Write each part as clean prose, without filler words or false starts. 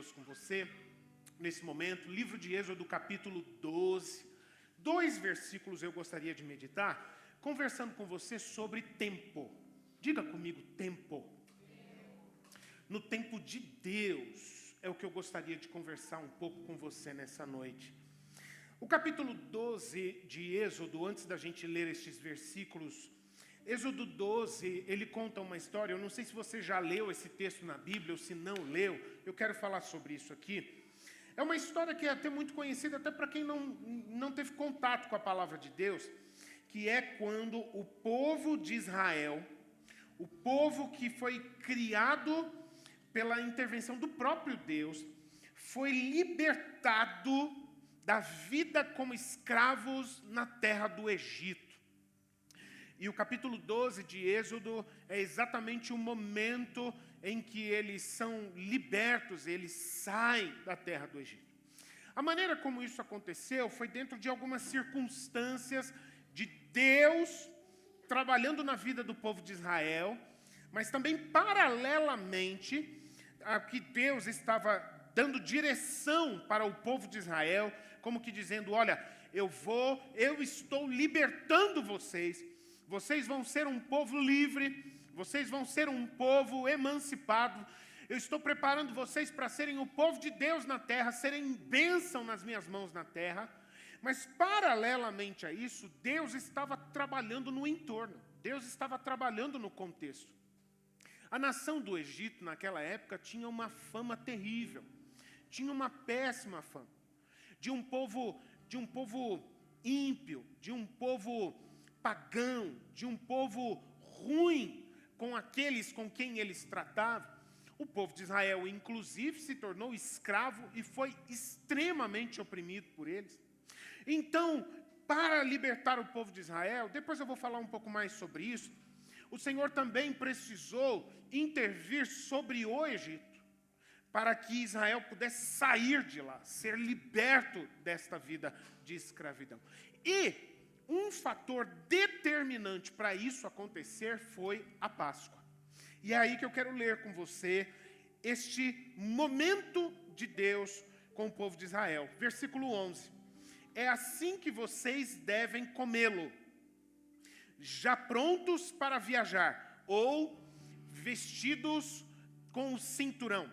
Deus com você nesse momento. Livro de Êxodo, capítulo 12. 2 versículos eu gostaria de meditar, conversando com você sobre tempo. Diga comigo, tempo. No tempo de Deus é o que eu gostaria de conversar um pouco com você nessa noite. O capítulo 12 de Êxodo, antes da gente ler estes versículos, Êxodo 12, ele conta uma história. Eu não sei se você já leu esse texto na Bíblia ou se não leu. Eu quero falar sobre isso aqui. É uma história que é até muito conhecida, até para quem não teve contato com a palavra de Deus, que é quando o povo de Israel, o povo que foi criado pela intervenção do próprio Deus, foi libertado da vida como escravos na terra do Egito. E o capítulo 12 de Êxodo é exatamente o momento em que eles são libertos, eles saem da terra do Egito. A maneira como isso aconteceu foi dentro de algumas circunstâncias de Deus trabalhando na vida do povo de Israel, mas também paralelamente a que Deus estava dando direção para o povo de Israel, como que dizendo, olha, eu estou libertando vocês. Vocês vão ser um povo livre, vocês vão ser um povo emancipado. Eu estou preparando vocês para serem o povo de Deus na terra, serem bênção nas minhas mãos na terra. Mas, paralelamente a isso, Deus estava trabalhando no entorno. Deus estava trabalhando no contexto. A nação do Egito, naquela época, tinha uma fama terrível. Tinha uma péssima fama. De um povo ímpio, de um povo pagão, de um povo ruim com aqueles com quem eles tratavam. O povo de Israel, inclusive, se tornou escravo e foi extremamente oprimido por eles. Então, para libertar o povo de Israel, depois eu vou falar um pouco mais sobre isso, o Senhor também precisou intervir sobre o Egito, para que Israel pudesse sair de lá, ser liberto desta vida de escravidão. E um fator determinante para isso acontecer foi a Páscoa. E é aí que eu quero ler com você este momento de Deus com o povo de Israel. Versículo 11. É assim que vocês devem comê-lo, já prontos para viajar, ou vestidos com o cinturão,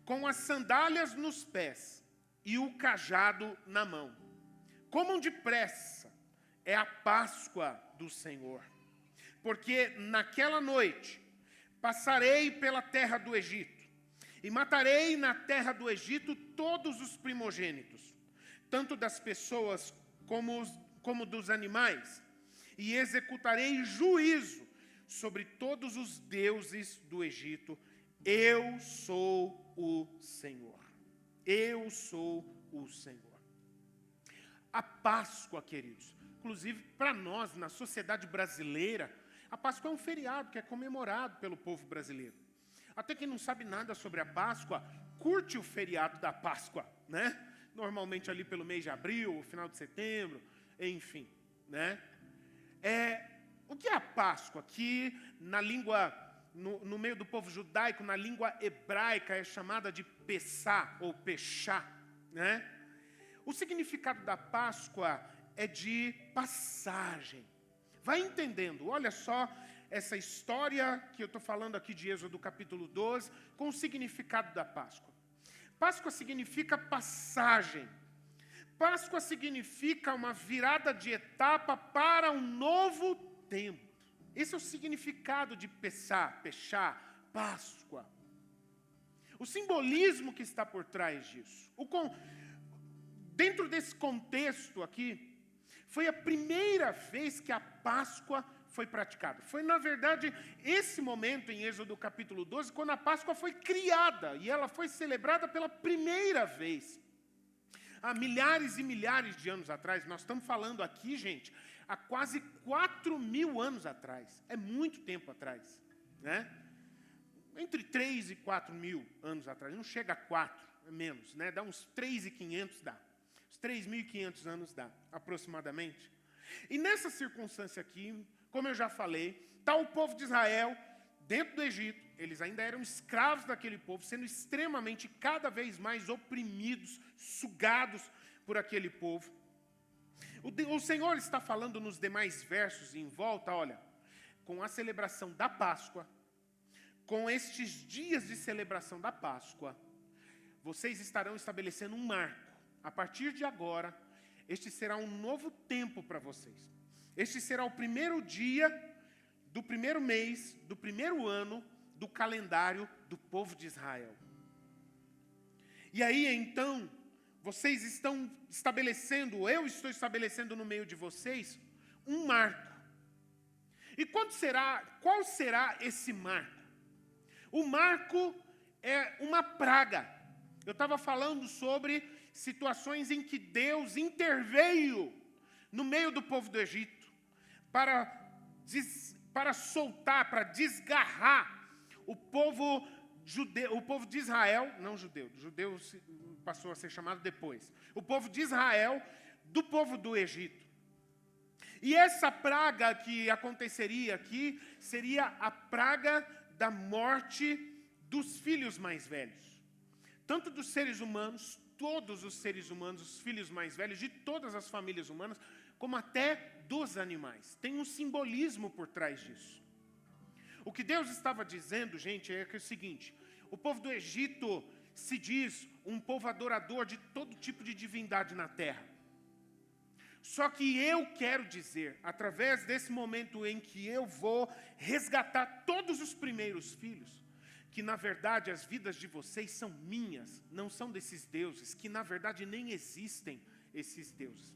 com as sandálias nos pés e o cajado na mão. Comam depressa, é a Páscoa do Senhor. Porque naquela noite passarei pela terra do Egito, e matarei na terra do Egito todos os primogênitos, tanto das pessoas como dos animais, e executarei juízo sobre todos os deuses do Egito. Eu sou o Senhor. Eu sou o Senhor. A Páscoa, queridos, inclusive para nós, na sociedade brasileira, a Páscoa é um feriado que é comemorado pelo povo brasileiro. Até quem não sabe nada sobre a Páscoa, curte o feriado da Páscoa, né? Normalmente ali pelo mês de abril, final de setembro, enfim, né? O que é a Páscoa? Que na língua, no meio do povo judaico, na língua hebraica, é chamada de Pessá ou Peshá, né? O significado da Páscoa é de passagem. Vai entendendo, olha só essa história que eu estou falando aqui de Êxodo capítulo 12, com o significado da Páscoa. Páscoa significa passagem. Páscoa significa uma virada de etapa para um novo tempo. Esse é o significado de Pessá, Páscoa. O simbolismo que está por trás disso. Dentro desse contexto aqui, foi a primeira vez que a Páscoa foi praticada. Foi, na verdade, esse momento em Êxodo capítulo 12, quando a Páscoa foi criada, e ela foi celebrada pela primeira vez. Há milhares e milhares de anos atrás, nós estamos falando aqui, gente, há quase 4.000 anos atrás. É muito tempo atrás, né? Entre 3 e 4.000 anos atrás. Não chega a 4, é menos, né? Dá uns 3.500, dá. Uns 3.500 anos dá, aproximadamente. E nessa circunstância aqui, como eu já falei, está o povo de Israel dentro do Egito, eles ainda eram escravos daquele povo, sendo extremamente, cada vez mais oprimidos, sugados por aquele povo. O Senhor está falando nos demais versos em volta, olha, com a celebração da Páscoa, com estes dias de celebração da Páscoa, vocês estarão estabelecendo um marco. A partir de agora, este será um novo tempo para vocês. Este será o primeiro dia do primeiro mês, do primeiro ano, do calendário do povo de Israel. E aí, então, vocês estão estabelecendo, eu estou estabelecendo no meio de vocês, um marco. E qual será esse marco? O marco é uma praga. Eu estava falando sobre situações em que Deus interveio no meio do povo do Egito para soltar, para desgarrar o povo de Israel, não judeu passou a ser chamado depois, o povo de Israel do povo do Egito. E essa praga que aconteceria aqui seria a praga da morte dos filhos mais velhos. Tanto dos seres humanos, todos os seres humanos, os filhos mais velhos de todas as famílias humanas, como até dos animais. Tem um simbolismo por trás disso. O que Deus estava dizendo, gente, é que é o seguinte: o povo do Egito se diz um povo adorador de todo tipo de divindade na terra. Só que eu quero dizer, através desse momento em que eu vou resgatar todos os primeiros filhos, que na verdade as vidas de vocês são minhas, não são desses deuses, que na verdade nem existem esses deuses.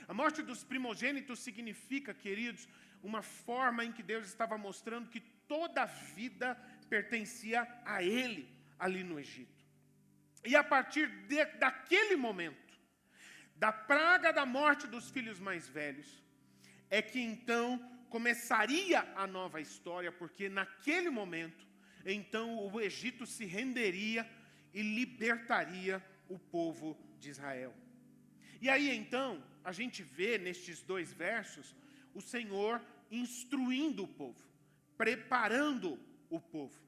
A morte dos primogênitos significa, queridos, uma forma em que Deus estava mostrando que toda a vida pertencia a Ele, ali no Egito. E a partir daquele momento, da praga da morte dos filhos mais velhos, é que então começaria a nova história, porque naquele momento, então o Egito se renderia e libertaria o povo de Israel. E aí então, a gente vê nestes dois versos, o Senhor instruindo o povo, preparando o povo.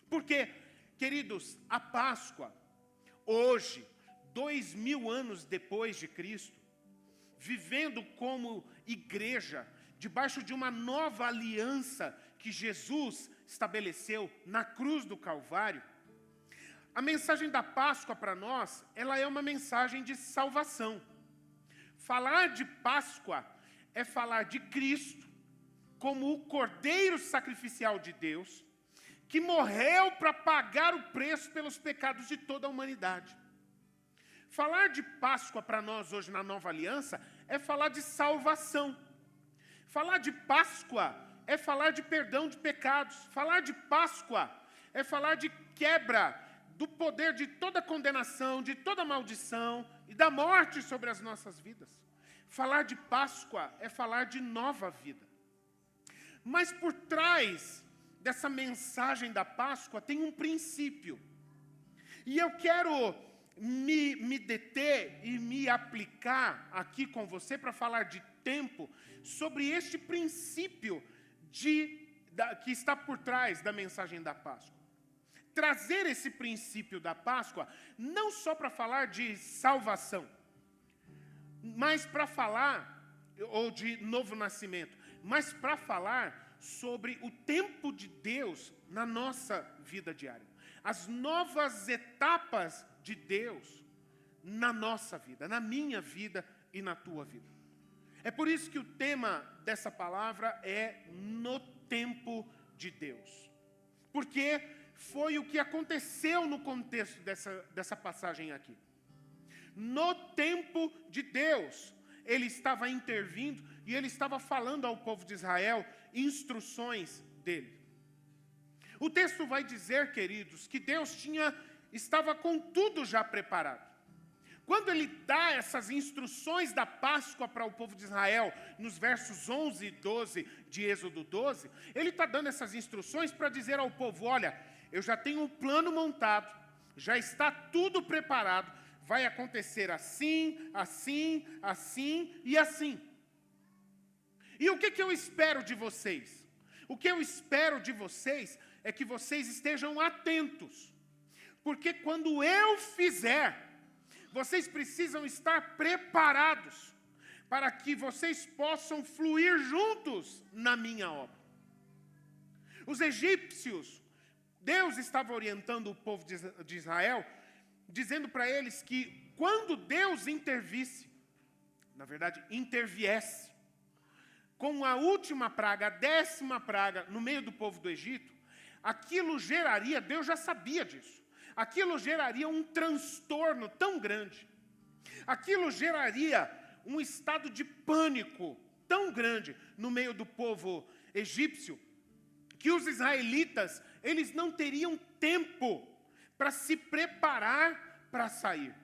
Porque, queridos, a Páscoa, hoje, 2000 anos depois de Cristo, vivendo como igreja, debaixo de uma nova aliança que Jesus estabeleceu na cruz do Calvário, a mensagem da Páscoa para nós, ela é uma mensagem de salvação. Falar de Páscoa é falar de Cristo como o Cordeiro sacrificial de Deus, que morreu para pagar o preço pelos pecados de toda a humanidade. Falar de Páscoa para nós hoje na nova aliança é falar de salvação. Falar de Páscoa é falar de perdão de pecados. Falar de Páscoa é falar de quebra do poder de toda condenação, de toda maldição e da morte sobre as nossas vidas. Falar de Páscoa é falar de nova vida. Mas por trás dessa mensagem da Páscoa tem um princípio. E eu quero me deter e me aplicar aqui com você para falar de tempo sobre este princípio que está por trás da mensagem da Páscoa. Trazer esse princípio da Páscoa não só para falar de salvação, mas para falar, ou de novo nascimento, mas para falar sobre o tempo de Deus na nossa vida diária. As novas etapas de Deus na nossa vida, na minha vida e na tua vida. É por isso que o tema dessa palavra é no tempo de Deus. Porque foi o que aconteceu no contexto dessa passagem aqui. No tempo de Deus, Ele estava intervindo e Ele estava falando ao povo de Israel instruções dele. O texto vai dizer, queridos, que Deus estava com tudo já preparado. Quando Ele dá essas instruções da Páscoa para o povo de Israel, nos versos 11 e 12 de Êxodo 12, Ele está dando essas instruções para dizer ao povo: olha, eu já tenho um plano montado, já está tudo preparado, vai acontecer assim, assim, assim e assim. E o que eu espero de vocês? O que eu espero de vocês é que vocês estejam atentos. Porque quando eu fizer, vocês precisam estar preparados para que vocês possam fluir juntos na minha obra. Os egípcios, Deus estava orientando o povo de Israel, dizendo para eles que quando Deus interviesse, com a última praga, a 10ª praga no meio do povo do Egito, aquilo geraria, Deus já sabia disso, aquilo geraria um transtorno tão grande, aquilo geraria um estado de pânico tão grande no meio do povo egípcio, que os israelitas, eles não teriam tempo para se preparar para sair.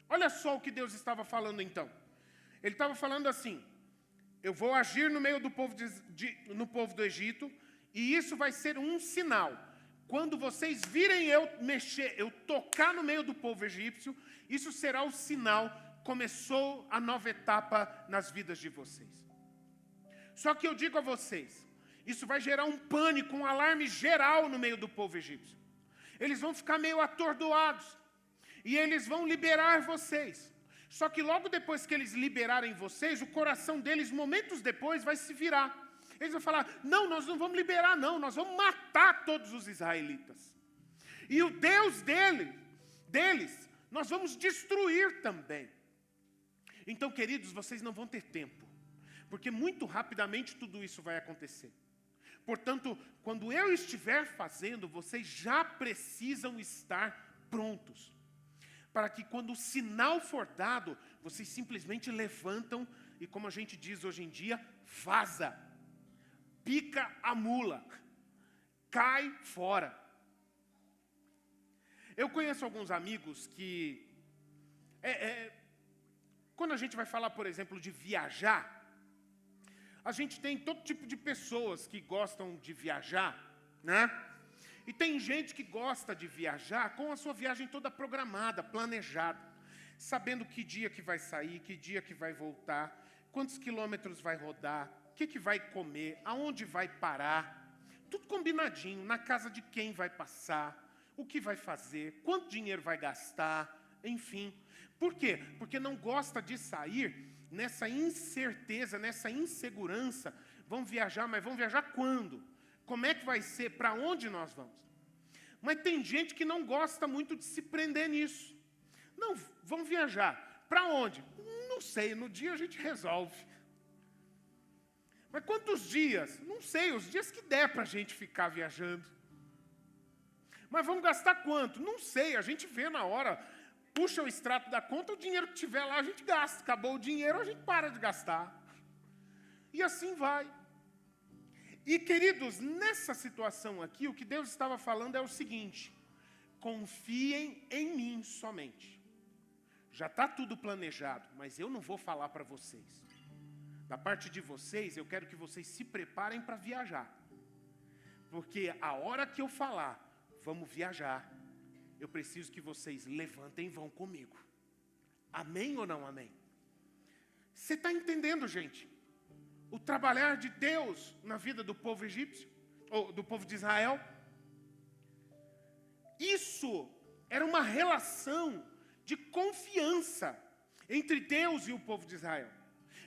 Olha só o que Deus estava falando então. Ele estava falando assim: eu vou agir no meio do povo no povo do Egito, e isso vai ser um sinal. Quando vocês virem eu tocar no meio do povo egípcio, isso será o sinal. Começou a nova etapa nas vidas de vocês. Só que eu digo a vocês, isso vai gerar um pânico, um alarme geral no meio do povo egípcio. Eles vão ficar meio atordoados, e eles vão liberar vocês. Só que logo depois que eles liberarem vocês, o coração deles, momentos depois, vai se virar. Eles vão falar: não, nós não vamos liberar não, nós vamos matar todos os israelitas. E o Deus deles, nós vamos destruir também. Então, queridos, vocês não vão ter tempo, porque muito rapidamente tudo isso vai acontecer. Portanto, quando eu estiver fazendo, vocês já precisam estar prontos, para que quando o sinal for dado, vocês simplesmente levantam e, como a gente diz hoje em dia, vaza, pica a mula, cai fora. Eu conheço alguns amigos que, quando a gente vai falar, por exemplo, de viajar, a gente tem todo tipo de pessoas que gostam de viajar, né? E tem gente que gosta de viajar com a sua viagem toda programada, planejada, sabendo que dia que vai sair, que dia que vai voltar, quantos quilômetros vai rodar, o que vai comer, aonde vai parar, tudo combinadinho, na casa de quem vai passar, o que vai fazer, quanto dinheiro vai gastar, enfim. Por quê? Porque não gosta de sair nessa incerteza, nessa insegurança. Vão viajar, mas vão viajar quando? Como é que vai ser? Para onde nós vamos? Mas tem gente que não gosta muito de se prender nisso. Não, vão viajar. Para onde? Não sei, no dia a gente resolve. Mas quantos dias? Não sei, os dias que der para a gente ficar viajando. Mas vamos gastar quanto? Não sei, a gente vê na hora. Puxa o extrato da conta, o dinheiro que tiver lá a gente gasta. Acabou o dinheiro, a gente para de gastar. E assim vai. E, queridos, nessa situação aqui, o que Deus estava falando é o seguinte: confiem em mim somente. Já está tudo planejado, mas eu não vou falar para vocês. Da parte de vocês, eu quero que vocês se preparem para viajar. Porque a hora que eu falar, vamos viajar, eu preciso que vocês levantem e vão comigo. Amém ou não amém? Você está entendendo, gente? O trabalhar de Deus na vida do povo egípcio, ou do povo de Israel. Isso era uma relação de confiança entre Deus e o povo de Israel.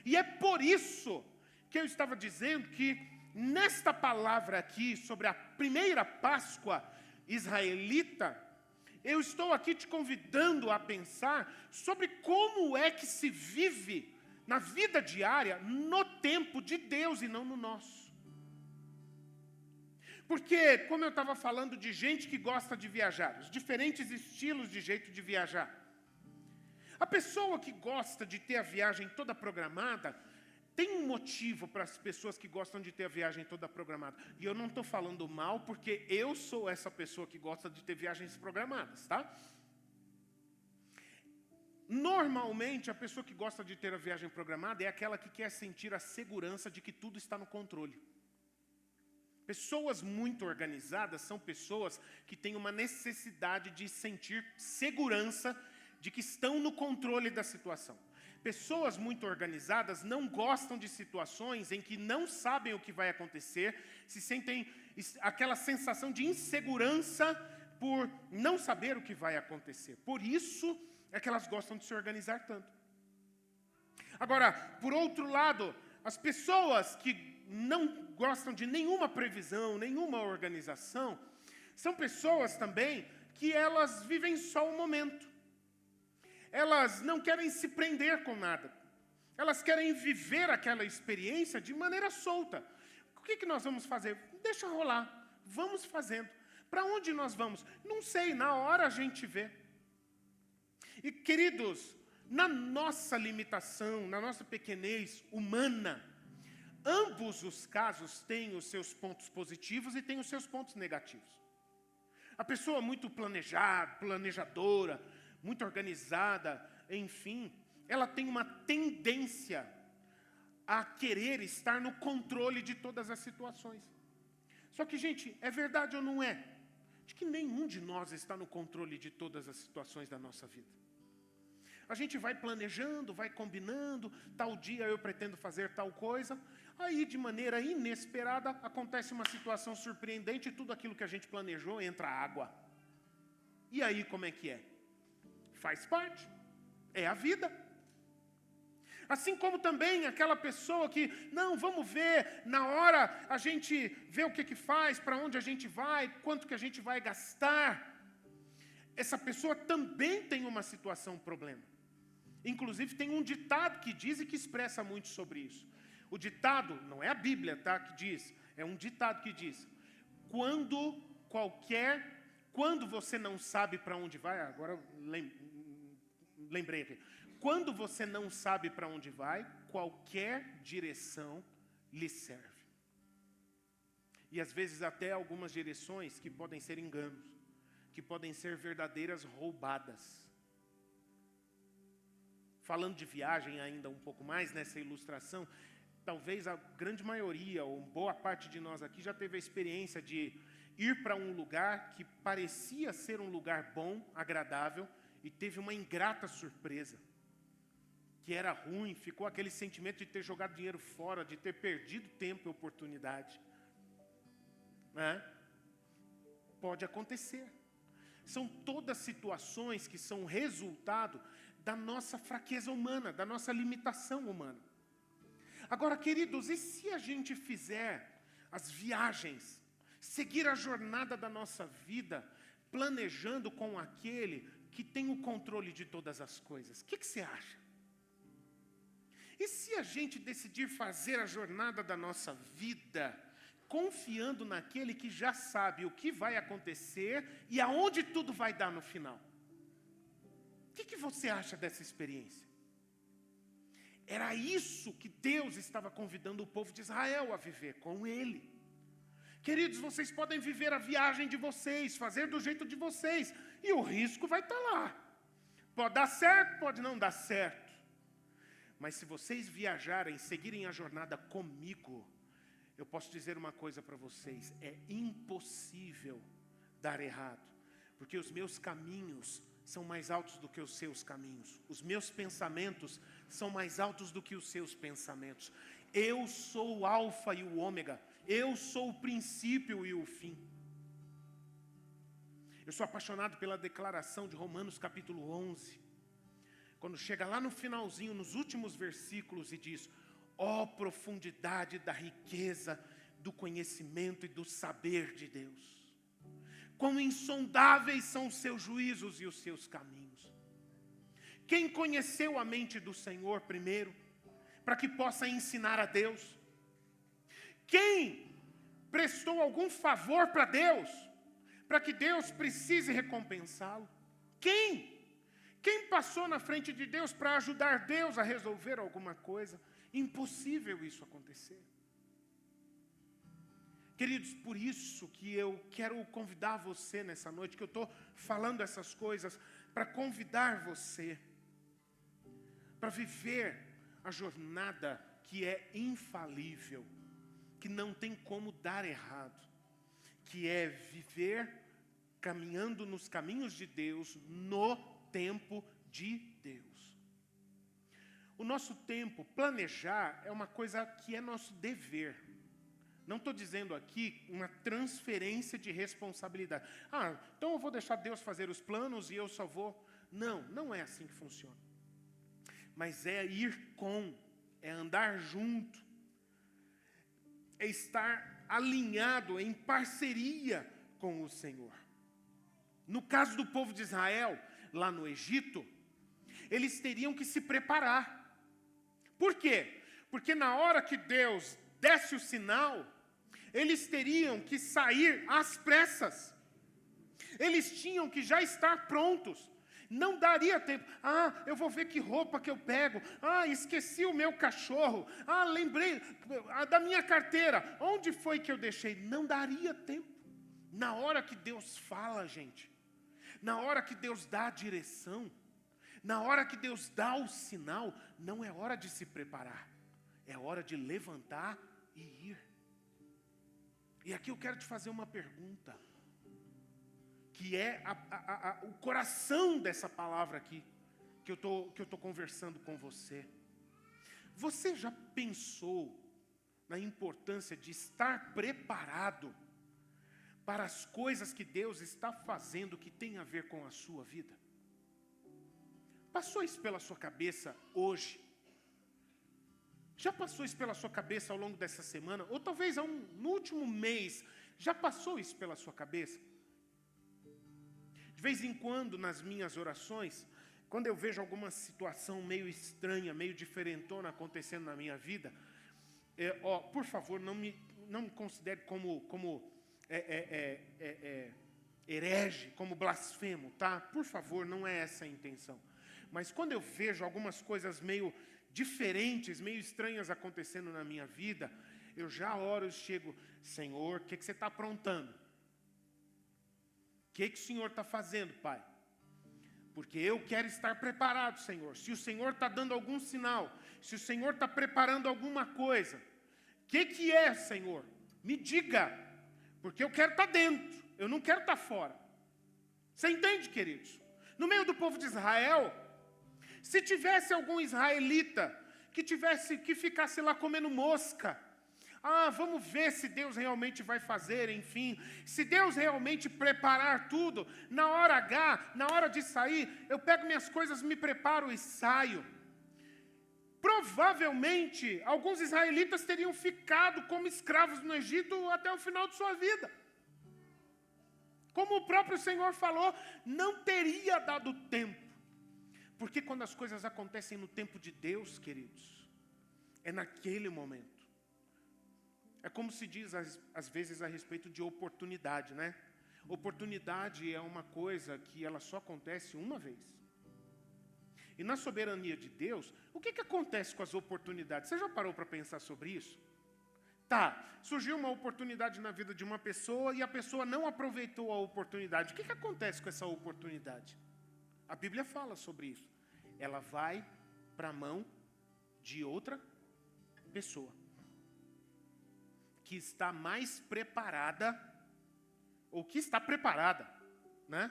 E é por isso que eu estava dizendo que nesta palavra aqui, sobre a primeira Páscoa israelita, eu estou aqui te convidando a pensar sobre como é que se vive na vida diária, no tempo de Deus e não no nosso. Porque, como eu estava falando de gente que gosta de viajar, os diferentes estilos de jeito de viajar. A pessoa que gosta de ter a viagem toda programada, tem um motivo para as pessoas que gostam de ter a viagem toda programada. E eu não estou falando mal, porque eu sou essa pessoa que gosta de ter viagens programadas, tá? Normalmente, a pessoa que gosta de ter a viagem programada é aquela que quer sentir a segurança de que tudo está no controle. Pessoas muito organizadas são pessoas que têm uma necessidade de sentir segurança de que estão no controle da situação. Pessoas muito organizadas não gostam de situações em que não sabem o que vai acontecer, se sentem aquela sensação de insegurança por não saber o que vai acontecer. Por isso é que elas gostam de se organizar tanto. Agora, por outro lado, as pessoas que não gostam de nenhuma previsão, nenhuma organização, são pessoas também que elas vivem só o momento. Elas não querem se prender com nada. Elas querem viver aquela experiência de maneira solta. O que nós vamos fazer? Deixa rolar. Vamos fazendo. Para onde nós vamos? Não sei, na hora a gente vê. E, queridos, na nossa limitação, na nossa pequenez humana, ambos os casos têm os seus pontos positivos e têm os seus pontos negativos. A pessoa muito planejada, planejadora, muito organizada, enfim, ela tem uma tendência a querer estar no controle de todas as situações. Só que, gente, é verdade ou não é? De que nenhum de nós está no controle de todas as situações da nossa vida. A gente vai planejando, vai combinando, tal dia eu pretendo fazer tal coisa, aí de maneira inesperada acontece uma situação surpreendente e tudo aquilo que a gente planejou entra água. E aí como é que é? Faz parte, é a vida. Assim como também aquela pessoa que, não, vamos ver, na hora a gente vê o que faz, para onde a gente vai, quanto que a gente vai gastar. Essa pessoa também tem uma situação, um problema. Inclusive tem um ditado que diz e que expressa muito sobre isso. O ditado, não é a Bíblia, tá, que diz, é um ditado que diz, quando você não sabe para onde vai, agora lembrei aqui, quando você não sabe para onde vai, qualquer direção lhe serve. E às vezes até algumas direções que podem ser enganos, que podem ser verdadeiras roubadas. Falando de viagem ainda um pouco mais nessa ilustração, talvez a grande maioria, ou boa parte de nós aqui, já teve a experiência de ir para um lugar que parecia ser um lugar bom, agradável, e teve uma ingrata surpresa. Que era ruim, ficou aquele sentimento de ter jogado dinheiro fora, de ter perdido tempo e oportunidade. Pode acontecer. São todas situações que são resultado da nossa fraqueza humana, da nossa limitação humana. Agora, queridos, e se a gente fizer as viagens, seguir a jornada da nossa vida, planejando com aquele que tem o controle de todas as coisas? O que você acha? E se a gente decidir fazer a jornada da nossa vida, confiando naquele que já sabe o que vai acontecer e aonde tudo vai dar no final? O que você acha dessa experiência? Era isso que Deus estava convidando o povo de Israel a viver com Ele. Queridos, vocês podem viver a viagem de vocês, fazer do jeito de vocês, e o risco vai estar lá. Pode dar certo, pode não dar certo. Mas se vocês viajarem, seguirem a jornada comigo, eu posso dizer uma coisa para vocês, é impossível dar errado, porque os meus caminhos são mais altos do que os seus caminhos. Os meus pensamentos são mais altos do que os seus pensamentos. Eu sou o alfa e o ômega. Eu sou o princípio e o fim. Eu sou apaixonado pela declaração de Romanos capítulo 11. Quando chega lá no finalzinho, nos últimos versículos e diz, ó profundidade da riqueza, do conhecimento e do saber de Deus. Quão insondáveis são os seus juízos e os seus caminhos. Quem conheceu a mente do Senhor primeiro, para que possa ensinar a Deus? Quem prestou algum favor para Deus, para que Deus precise recompensá-lo? Quem? Quem passou na frente de Deus para ajudar Deus a resolver alguma coisa? Impossível isso acontecer. Queridos, por isso que eu quero convidar você nessa noite, que eu estou falando essas coisas, para convidar você para viver a jornada que é infalível, que não tem como dar errado, que é viver caminhando nos caminhos de Deus, no tempo de Deus. O nosso tempo, planejar, é uma coisa que é nosso dever. Não estou dizendo aqui uma transferência de responsabilidade. Então eu vou deixar Deus fazer os planos e eu só vou... Não, não é assim que funciona. Mas é ir com, é andar junto, é estar alinhado, em parceria com o Senhor. No caso do povo de Israel, lá no Egito, eles teriam que se preparar. Por quê? Porque na hora que Deus desse o sinal, eles teriam que sair às pressas. Eles tinham que já estar prontos. Não daria tempo. Eu vou ver que roupa que eu pego. Esqueci o meu cachorro. Lembrei da minha carteira. Onde foi que eu deixei? Não daria tempo. Na hora que Deus fala, gente, na hora que Deus dá a direção, na hora que Deus dá o sinal, não é hora de se preparar. É hora de levantar e ir. E aqui eu quero te fazer uma pergunta, que é o coração dessa palavra aqui, que eu tô conversando com você. Você já pensou na importância de estar preparado para as coisas que Deus está fazendo que tem a ver com a sua vida? Passou isso pela sua cabeça hoje? Já passou isso pela sua cabeça ao longo dessa semana? Ou talvez no último mês, já passou isso pela sua cabeça? De vez em quando, nas minhas orações, quando eu vejo alguma situação meio estranha, meio diferentona acontecendo na minha vida, por favor, não me considere como herege, como blasfemo, tá? Por favor, não é essa a intenção. Mas quando eu vejo algumas coisas meio diferentes, meio estranhas acontecendo na minha vida, eu já oro e chego, Senhor, o que você está aprontando? O que o Senhor está fazendo, Pai? Porque eu quero estar preparado, Senhor. Se o Senhor está dando algum sinal, se o Senhor está preparando alguma coisa, o que é, Senhor? Me diga, porque eu quero estar dentro, eu não quero estar fora. Você entende, queridos? No meio do povo de Israel, se tivesse algum israelita que ficasse lá comendo mosca, vamos ver se Deus realmente vai fazer, enfim. Se Deus realmente preparar tudo, na hora H, na hora de sair, eu pego minhas coisas, me preparo e saio. Provavelmente, alguns israelitas teriam ficado como escravos no Egito até o final de sua vida. Como o próprio Senhor falou, não teria dado tempo. Porque quando as coisas acontecem no tempo de Deus, queridos, é naquele momento. É como se diz, às vezes, a respeito de oportunidade, né? Oportunidade é uma coisa que ela só acontece uma vez. E na soberania de Deus, o que acontece com as oportunidades? Você já parou para pensar sobre isso? Surgiu uma oportunidade na vida de uma pessoa e a pessoa não aproveitou a oportunidade. O que acontece com essa oportunidade? A Bíblia fala sobre isso. Ela vai para a mão de outra pessoa que está mais preparada, ou que está preparada, né,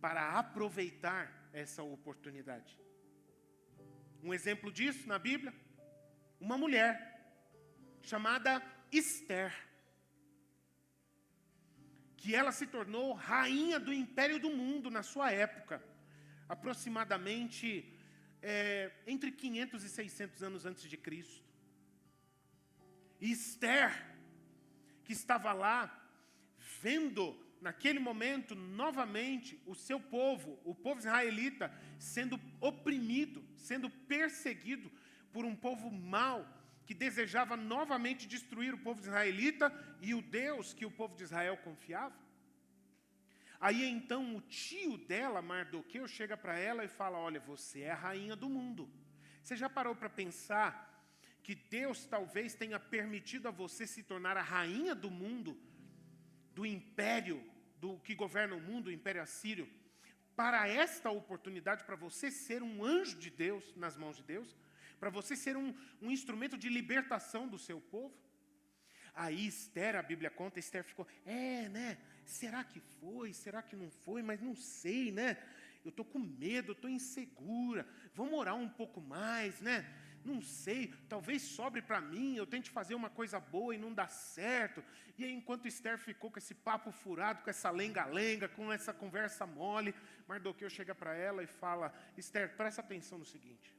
para aproveitar essa oportunidade. Um exemplo disso na Bíblia, uma mulher chamada Esther, que ela se tornou rainha do império do mundo na sua época, aproximadamente entre 500 e 600 anos antes de Cristo. E Esther, que estava lá, vendo naquele momento, novamente, o seu povo, o povo israelita, sendo oprimido, sendo perseguido por um povo mau, que desejava novamente destruir o povo israelita e o Deus que o povo de Israel confiava. Aí então o tio dela, Mardoqueu, chega para ela e fala, olha, você é a rainha do mundo. Você já parou para pensar que Deus talvez tenha permitido a você se tornar a rainha do mundo, do império, do que governa o mundo, o império assírio, para esta oportunidade, para você ser um anjo de Deus nas mãos de Deus, para você ser um instrumento de libertação do seu povo? Aí Esther, a Bíblia conta, Esther ficou, né? Será que foi? Será que não foi? Mas não sei, né? Eu estou com medo, eu estou insegura. Vamos orar um pouco mais, né? não sei, talvez sobre para mim, eu tente fazer uma coisa boa e não dá certo. E aí, enquanto Esther ficou com esse papo furado, com essa lenga-lenga, com essa conversa mole, Mardoqueu chega para ela e fala: Esther, presta atenção no seguinte.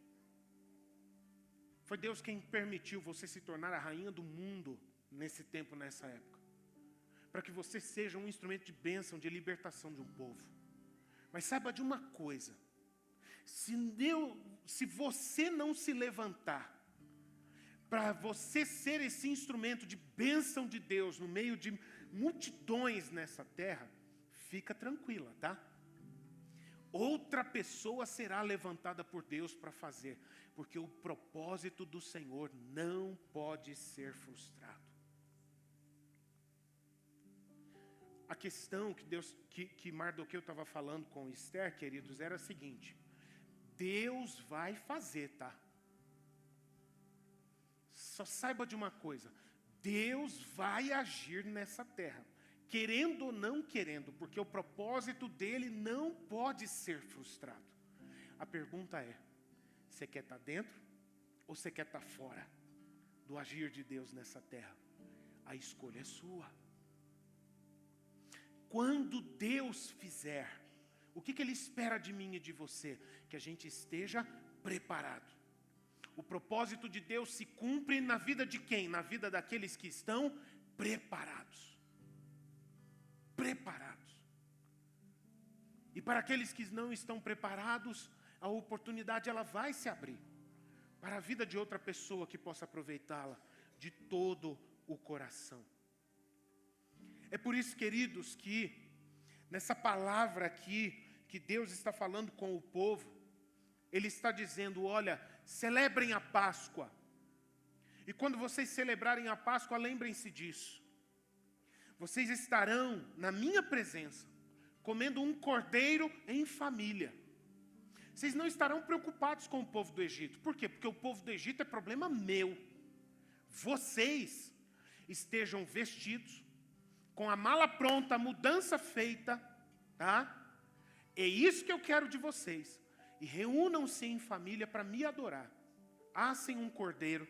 Foi Deus quem permitiu você se tornar a rainha do mundo nesse tempo, nessa época. Para que você seja um instrumento de bênção, de libertação de um povo. Mas saiba de uma coisa. Se você não se levantar para você ser esse instrumento de bênção de Deus no meio de multidões nessa terra, fica tranquila, tá? Outra pessoa será levantada por Deus para fazer, porque o propósito do Senhor não pode ser frustrado. A questão que Mardoqueu estava falando com Esther, queridos, era a seguinte: Deus vai fazer, tá? Só saiba de uma coisa: Deus vai agir nessa terra, querendo ou não querendo, porque o propósito dele não pode ser frustrado. A pergunta é: você quer estar dentro ou você quer estar fora do agir de Deus nessa terra? A escolha é sua. Quando Deus fizer, o que Ele espera de mim e de você? Que a gente esteja preparado. O propósito de Deus se cumpre na vida de quem? Na vida daqueles que estão preparados. Preparados. E para aqueles que não estão preparados, a oportunidade ela vai se abrir para a vida de outra pessoa que possa aproveitá-la de todo o coração. É por isso, queridos, que nessa palavra aqui, que Deus está falando com o povo, Ele está dizendo: olha, celebrem a Páscoa. E quando vocês celebrarem a Páscoa, lembrem-se disso. Vocês estarão na minha presença, comendo um cordeiro em família. Vocês não estarão preocupados com o povo do Egito. Por quê? Porque o povo do Egito é problema meu. Vocês estejam vestidos, com a mala pronta, a mudança feita, tá? É isso que eu quero de vocês. E reúnam-se em família para me adorar. Assem um cordeiro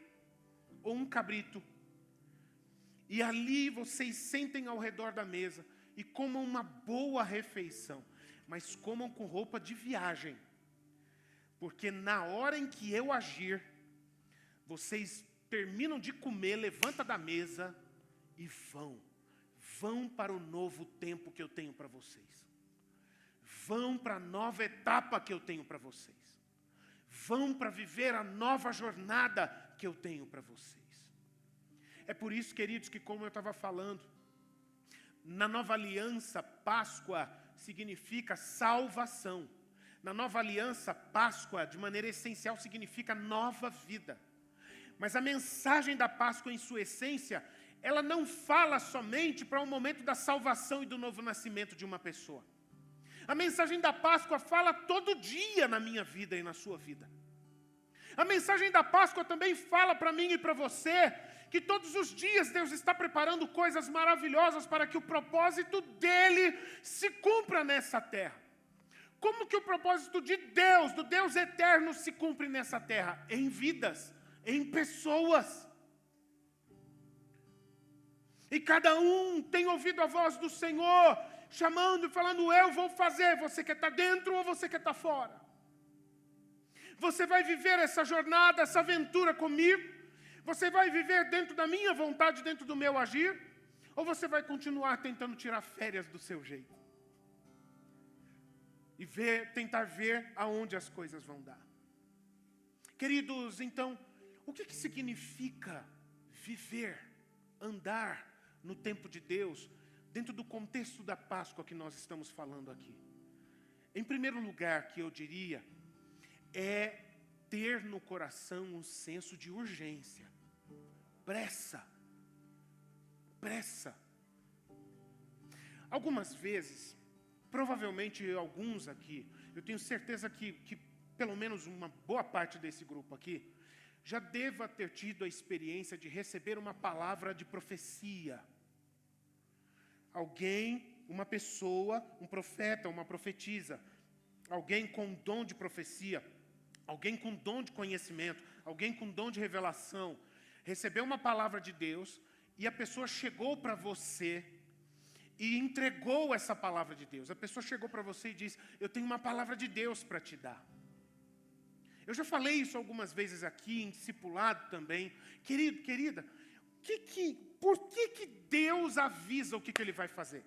ou um cabrito. E ali vocês sentem ao redor da mesa e comam uma boa refeição. Mas comam com roupa de viagem. Porque na hora em que eu agir, vocês terminam de comer, levanta da mesa e vão. Vão para o novo tempo que eu tenho para vocês. Vão para a nova etapa que eu tenho para vocês. Vão para viver a nova jornada que eu tenho para vocês. É por isso, queridos, que como eu estava falando, na nova aliança, Páscoa significa salvação. Na nova aliança, Páscoa, de maneira essencial, significa nova vida. Mas a mensagem da Páscoa, em sua essência, ela não fala somente para o momento da salvação e do novo nascimento de uma pessoa. A mensagem da Páscoa fala todo dia na minha vida e na sua vida. A mensagem da Páscoa também fala para mim e para você que todos os dias Deus está preparando coisas maravilhosas para que o propósito dele se cumpra nessa terra. Como que o propósito de Deus, do Deus eterno, se cumpre nessa terra? Em vidas, em pessoas. E cada um tem ouvido a voz do Senhor, chamando e falando: eu vou fazer. Você quer estar dentro ou você quer estar fora? Você vai viver essa jornada, essa aventura comigo? Você vai viver dentro da minha vontade, dentro do meu agir? Ou você vai continuar tentando tirar férias do seu jeito? E tentar ver aonde as coisas vão dar. Queridos, então, o que significa viver, andar no tempo de Deus, dentro do contexto da Páscoa que nós estamos falando aqui? Em primeiro lugar, que eu diria, é ter no coração um senso de urgência, pressa. Algumas vezes, provavelmente alguns aqui, eu tenho certeza que pelo menos uma boa parte desse grupo aqui, já deva ter tido a experiência de receber uma palavra de profecia. Alguém, uma pessoa, um profeta, uma profetisa, alguém com dom de profecia, alguém com dom de conhecimento, alguém com dom de revelação, recebeu uma palavra de Deus e a pessoa chegou para você e entregou essa palavra de Deus. A pessoa chegou para você e disse: eu tenho uma palavra de Deus para te dar. Eu já falei isso algumas vezes aqui, em discipulado também. Querido, querida, por que Deus avisa o que Ele vai fazer?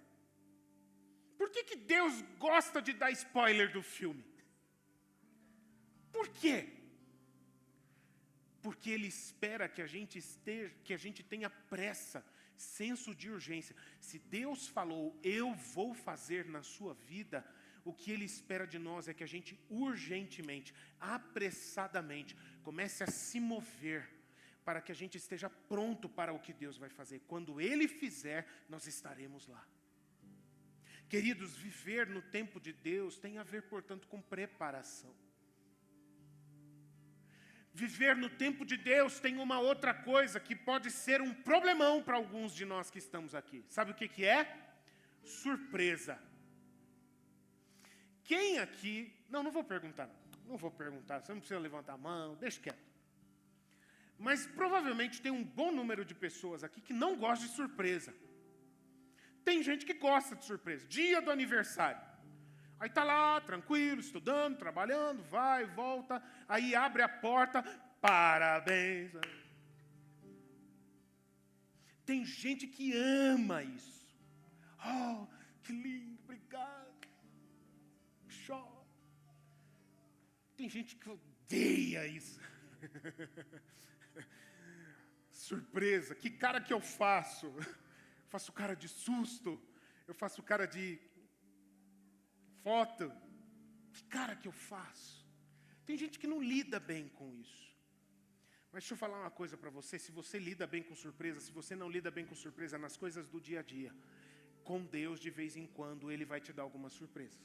Por que Deus gosta de dar spoiler do filme? Por quê? Porque Ele espera que a gente tenha pressa, senso de urgência. Se Deus falou, eu vou fazer na sua vida, o que Ele espera de nós é que a gente urgentemente, apressadamente, comece a se mover para que a gente esteja pronto para o que Deus vai fazer. Quando Ele fizer, nós estaremos lá. Queridos, viver no tempo de Deus tem a ver, portanto, com preparação. Viver no tempo de Deus tem uma outra coisa que pode ser um problemão para alguns de nós que estamos aqui. Sabe o que é? Surpresa. Quem aqui... Não vou perguntar. Não vou perguntar. Você não precisa levantar a mão. Deixa quieto. Mas provavelmente tem um bom número de pessoas aqui que não gostam de surpresa. Tem gente que gosta de surpresa. Dia do aniversário. Aí está lá, tranquilo, estudando, trabalhando, vai, volta. Aí abre a porta. Parabéns. Tem gente que ama isso. Oh, que lindo, obrigado. Chora. Tem gente que odeia isso. Surpresa, que cara que eu faço? Eu faço cara de susto, eu faço cara de foto. Que cara que eu faço? Tem gente que não lida bem com isso. Mas deixa eu falar uma coisa para você, se você lida bem com surpresa, se você não lida bem com surpresa nas coisas do dia a dia, com Deus de vez em quando Ele vai te dar algumas surpresas.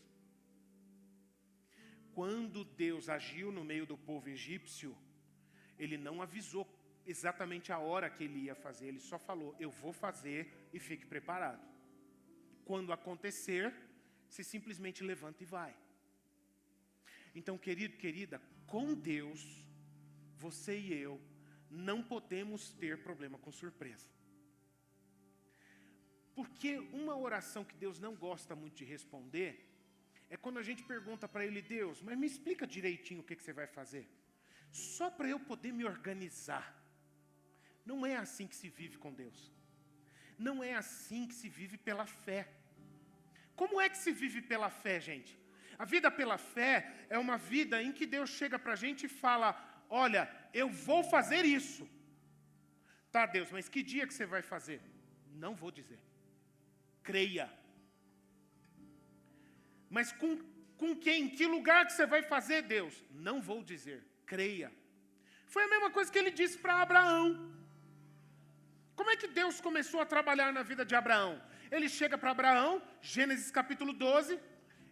Quando Deus agiu no meio do povo egípcio, Ele não avisou exatamente a hora que Ele ia fazer. Ele só falou, eu vou fazer e fique preparado. Quando acontecer, você simplesmente levanta e vai. Então, querido, querida, com Deus, você e eu não podemos ter problema com surpresa. Porque uma oração que Deus não gosta muito de responder é quando a gente pergunta para Ele, Deus, mas me explica direitinho o que você vai fazer. Só para eu poder me organizar. Não é assim que se vive com Deus. Não é assim que se vive pela fé. Como é que se vive pela fé, gente? A vida pela fé é uma vida em que Deus chega para a gente e fala, olha, eu vou fazer isso. Tá, Deus, mas que dia que você vai fazer? Não vou dizer. Creia. Mas com quem? Que lugar que você vai fazer, Deus? Não vou dizer. Creia. Foi a mesma coisa que Ele disse para Abraão. Como é que Deus começou a trabalhar na vida de Abraão? Ele chega para Abraão, Gênesis capítulo 12,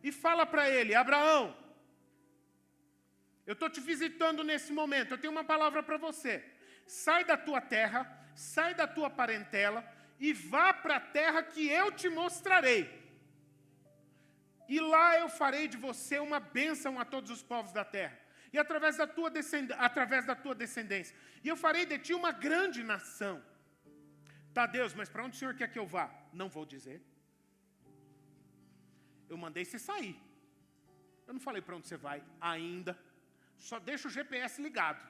e fala para ele, Abraão, eu estou te visitando nesse momento, eu tenho uma palavra para você. Sai da tua terra, sai da tua parentela, e vá para a terra que eu te mostrarei. E lá eu farei de você uma bênção a todos os povos da terra. E através da tua descendência. E eu farei de ti uma grande nação. Tá, Deus, mas para onde o Senhor quer que eu vá? Não vou dizer. Eu mandei você sair. Eu não falei para onde você vai ainda. Só deixa o GPS ligado.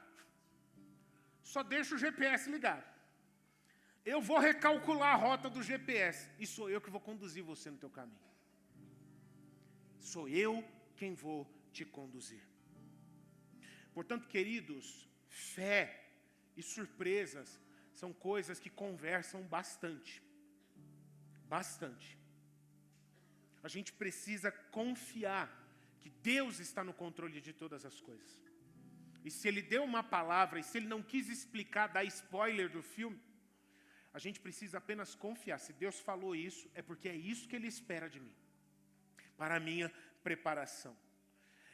Só deixa o GPS ligado. Eu vou recalcular a rota do GPS. E sou eu que vou conduzir você no teu caminho. Sou eu quem vou te conduzir. Portanto, queridos, fé e surpresas são coisas que conversam bastante. Bastante. A gente precisa confiar que Deus está no controle de todas as coisas. E se Ele deu uma palavra, e se Ele não quis explicar, dar spoiler do filme, a gente precisa apenas confiar. Se Deus falou isso, é porque é isso que Ele espera de mim. Para a minha preparação.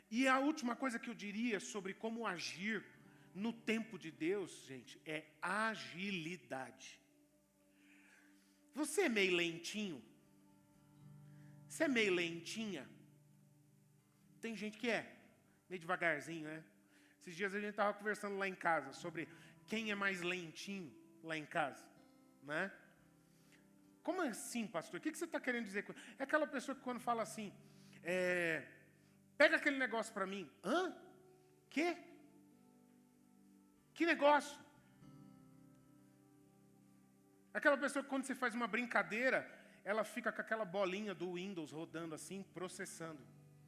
E a última coisa que eu diria sobre como agir no tempo de Deus, gente, é agilidade. Você é meio lentinho? Você é meio lentinha? Tem gente que é, meio devagarzinho, né? Esses dias a gente estava conversando lá em casa sobre quem é mais lentinho lá em casa, né? Como assim, pastor? O que você está querendo dizer? É aquela pessoa que quando fala assim, pega aquele negócio para mim. Hã? Quê? Que negócio? Aquela pessoa que quando você faz uma brincadeira, ela fica com aquela bolinha do Windows rodando assim, processando.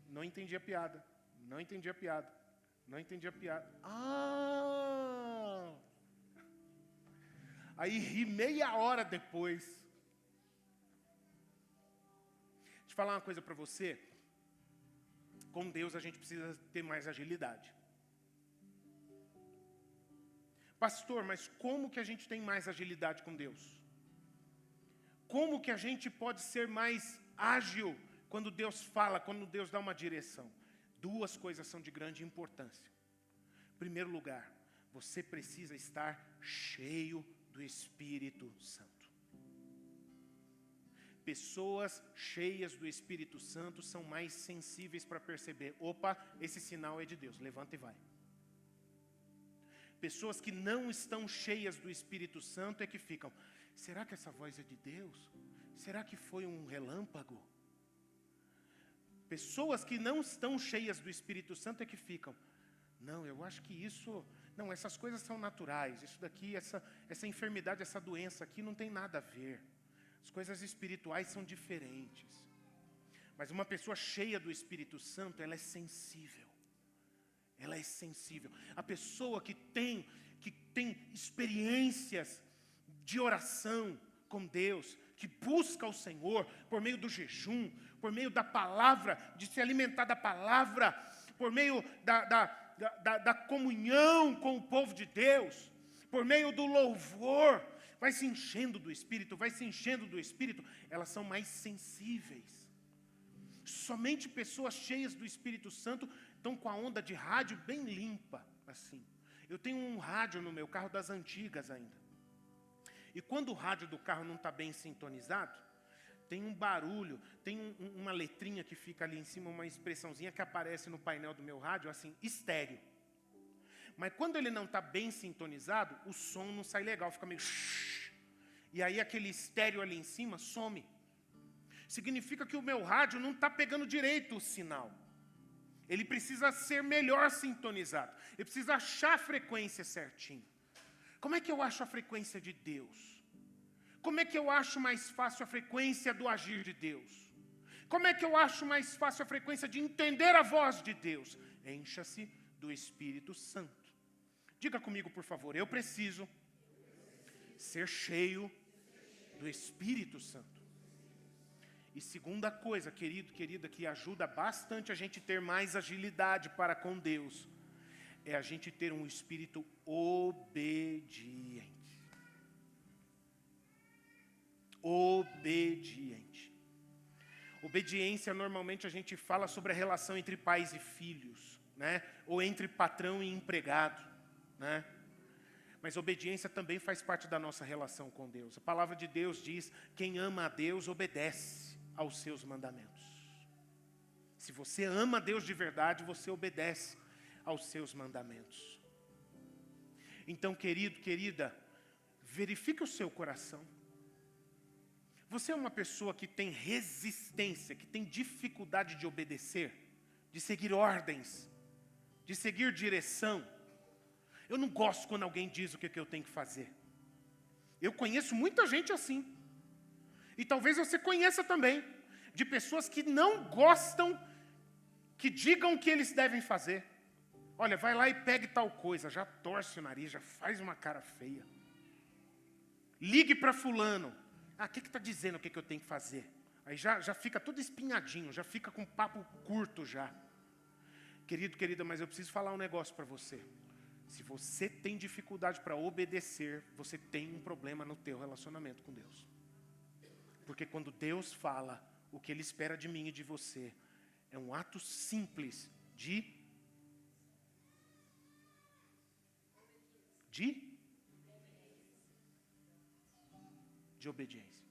Não entendi a piada. Não entendi a piada. Não entendi a piada. Ah! Aí ri meia hora depois. Deixa eu falar uma coisa para você. Com Deus a gente precisa ter mais agilidade. Pastor, mas como que a gente tem mais agilidade com Deus? Como que a gente pode ser mais ágil quando Deus fala, quando Deus dá uma direção? Duas coisas são de grande importância. Em primeiro lugar, você precisa estar cheio do Espírito Santo. Pessoas cheias do Espírito Santo são mais sensíveis para perceber, opa, esse sinal é de Deus, levanta e vai. Pessoas que não estão cheias do Espírito Santo é que ficam, será que essa voz é de Deus? Será que foi um relâmpago? Pessoas que não estão cheias do Espírito Santo é que ficam, não, eu acho que isso, não, essas coisas são naturais, isso daqui, essa enfermidade, essa doença aqui não tem nada a ver. As coisas espirituais são diferentes. Mas uma pessoa cheia do Espírito Santo, ela é sensível. Ela é sensível. A pessoa que tem experiências de oração com Deus, que busca o Senhor por meio do jejum, por meio da palavra, de se alimentar da palavra, por meio da comunhão com o povo de Deus, por meio do louvor, vai se enchendo do Espírito, elas são mais sensíveis. Somente pessoas cheias do Espírito Santo estão com a onda de rádio bem limpa, assim. Eu tenho um rádio no meu carro das antigas ainda. E quando o rádio do carro não está bem sintonizado, tem um barulho, tem uma letrinha que fica ali em cima, uma expressãozinha que aparece no painel do meu rádio, assim, estéreo. Mas quando ele não está bem sintonizado, o som não sai legal, fica meio... E aí aquele estéreo ali em cima some. Significa que o meu rádio não está pegando direito o sinal. Ele precisa ser melhor sintonizado. Ele precisa achar a frequência certinha. Como é que eu acho a frequência de Deus? Como é que eu acho mais fácil a frequência do agir de Deus? Como é que eu acho mais fácil a frequência de entender a voz de Deus? Encha-se do Espírito Santo. Diga comigo, por favor, eu preciso ser cheio do Espírito Santo. E segunda coisa, querido, querida, que ajuda bastante a gente ter mais agilidade para com Deus, é a gente ter um espírito obediente. Obediente. Obediência, normalmente a gente fala sobre a relação entre pais e filhos, né? Ou entre patrão e empregado, né? Mas obediência também faz parte da nossa relação com Deus. A palavra de Deus diz, quem ama a Deus obedece aos seus mandamentos. Se você ama a Deus de verdade, você obedece aos seus mandamentos. Então, querido, querida, verifique o seu coração. Você é uma pessoa que tem resistência, que tem dificuldade de obedecer, de seguir ordens, de seguir direção. Eu não gosto quando alguém diz o que eu tenho que fazer. Eu conheço muita gente assim. E talvez você conheça também, de pessoas que não gostam que digam o que eles devem fazer. Olha, vai lá e pegue tal coisa, já torce o nariz, já faz uma cara feia. Ligue para fulano. O que está dizendo o que eu tenho que fazer? Aí já fica todo espinhadinho, já fica com papo curto já. Querido, querida, mas eu preciso falar um negócio para você. Se você tem dificuldade para obedecer, você tem um problema no teu relacionamento com Deus. Porque quando Deus fala, o que Ele espera de mim e de você, é um ato simples de obediência.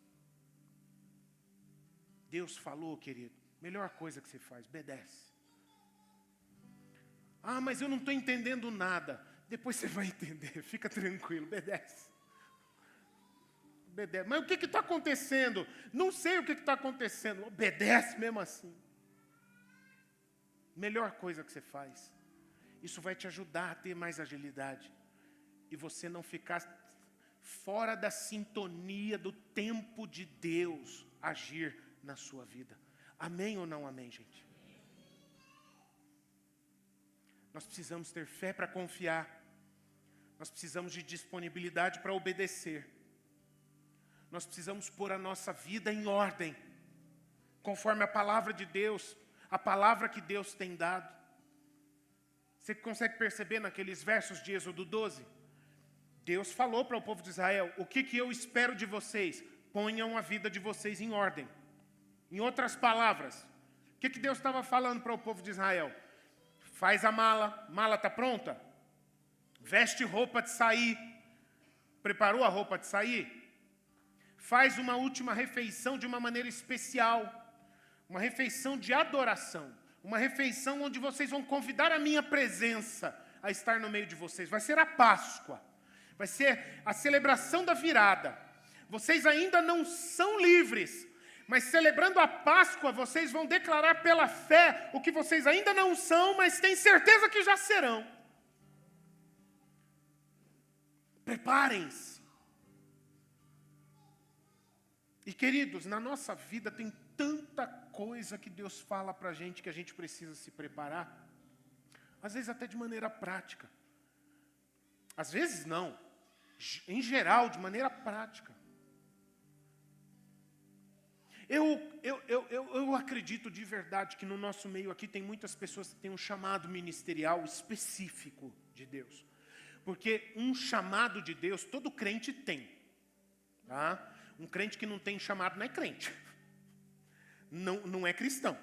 Deus falou, querido, melhor coisa que você faz, obedece. Ah, mas eu não estou entendendo nada. Depois você vai entender, fica tranquilo, obedece. Obedece. Mas o que está acontecendo? Não sei o que está acontecendo. Obedece mesmo assim. Melhor coisa que você faz. Isso vai te ajudar a ter mais agilidade. E você não ficar fora da sintonia do tempo de Deus agir na sua vida. Amém ou não amém, gente? Nós precisamos ter fé para confiar. Nós precisamos de disponibilidade para obedecer. Nós precisamos pôr a nossa vida em ordem, conforme a palavra de Deus, a palavra que Deus tem dado. Você consegue perceber naqueles versos de Êxodo 12? Deus falou para o povo de Israel: o que eu espero de vocês? Ponham a vida de vocês em ordem. Em outras palavras, o que Deus estava falando para o povo de Israel? Faz a mala está pronta? Veste roupa de sair. Preparou a roupa de sair? Faz uma última refeição de uma maneira especial. Uma refeição de adoração. Uma refeição onde vocês vão convidar a minha presença a estar no meio de vocês. Vai ser a Páscoa. Vai ser a celebração da virada. Vocês ainda não são livres, mas celebrando a Páscoa, vocês vão declarar pela fé o que vocês ainda não são, mas têm certeza que já serão. Preparem-se. E queridos, na nossa vida tem tanta coisa que Deus fala para a gente que a gente precisa se preparar. Às vezes até de maneira prática. Às vezes não. Em geral, de maneira prática. Eu acredito de verdade que no nosso meio aqui tem muitas pessoas que têm um chamado ministerial específico de Deus. Porque um chamado de Deus, todo crente tem. Tá? Um crente que não tem chamado não é crente. Não é cristão.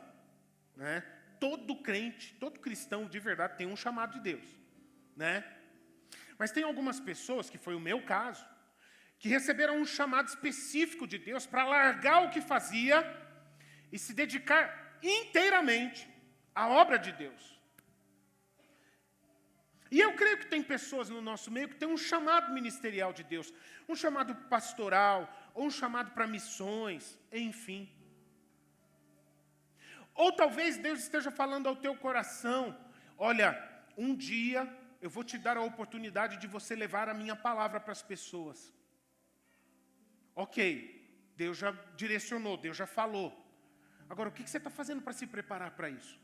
Né? Todo crente, todo cristão de verdade tem um chamado de Deus. Né? Mas tem algumas pessoas, que foi o meu caso, que receberam um chamado específico de Deus para largar o que fazia e se dedicar inteiramente à obra de Deus. E eu creio que tem pessoas no nosso meio que têm um chamado ministerial de Deus, um chamado pastoral, ou um chamado para missões, enfim. Ou talvez Deus esteja falando ao teu coração: olha, um dia eu vou te dar a oportunidade de você levar a minha palavra para as pessoas. Ok, Deus já direcionou, Deus já falou. Agora, o que você está fazendo para se preparar para isso?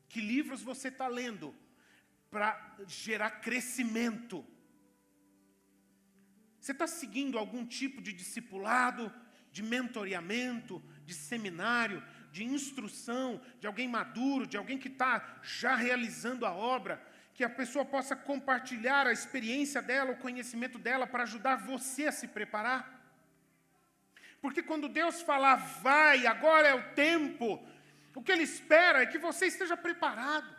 Que livros você está lendo para gerar crescimento? Você está seguindo algum tipo de discipulado, de mentoreamento, de seminário, de instrução, de alguém maduro, de alguém que está já realizando a obra, que a pessoa possa compartilhar a experiência dela, o conhecimento dela, para ajudar você a se preparar? Porque quando Deus falar, vai, agora é o tempo, o que Ele espera é que você esteja preparado.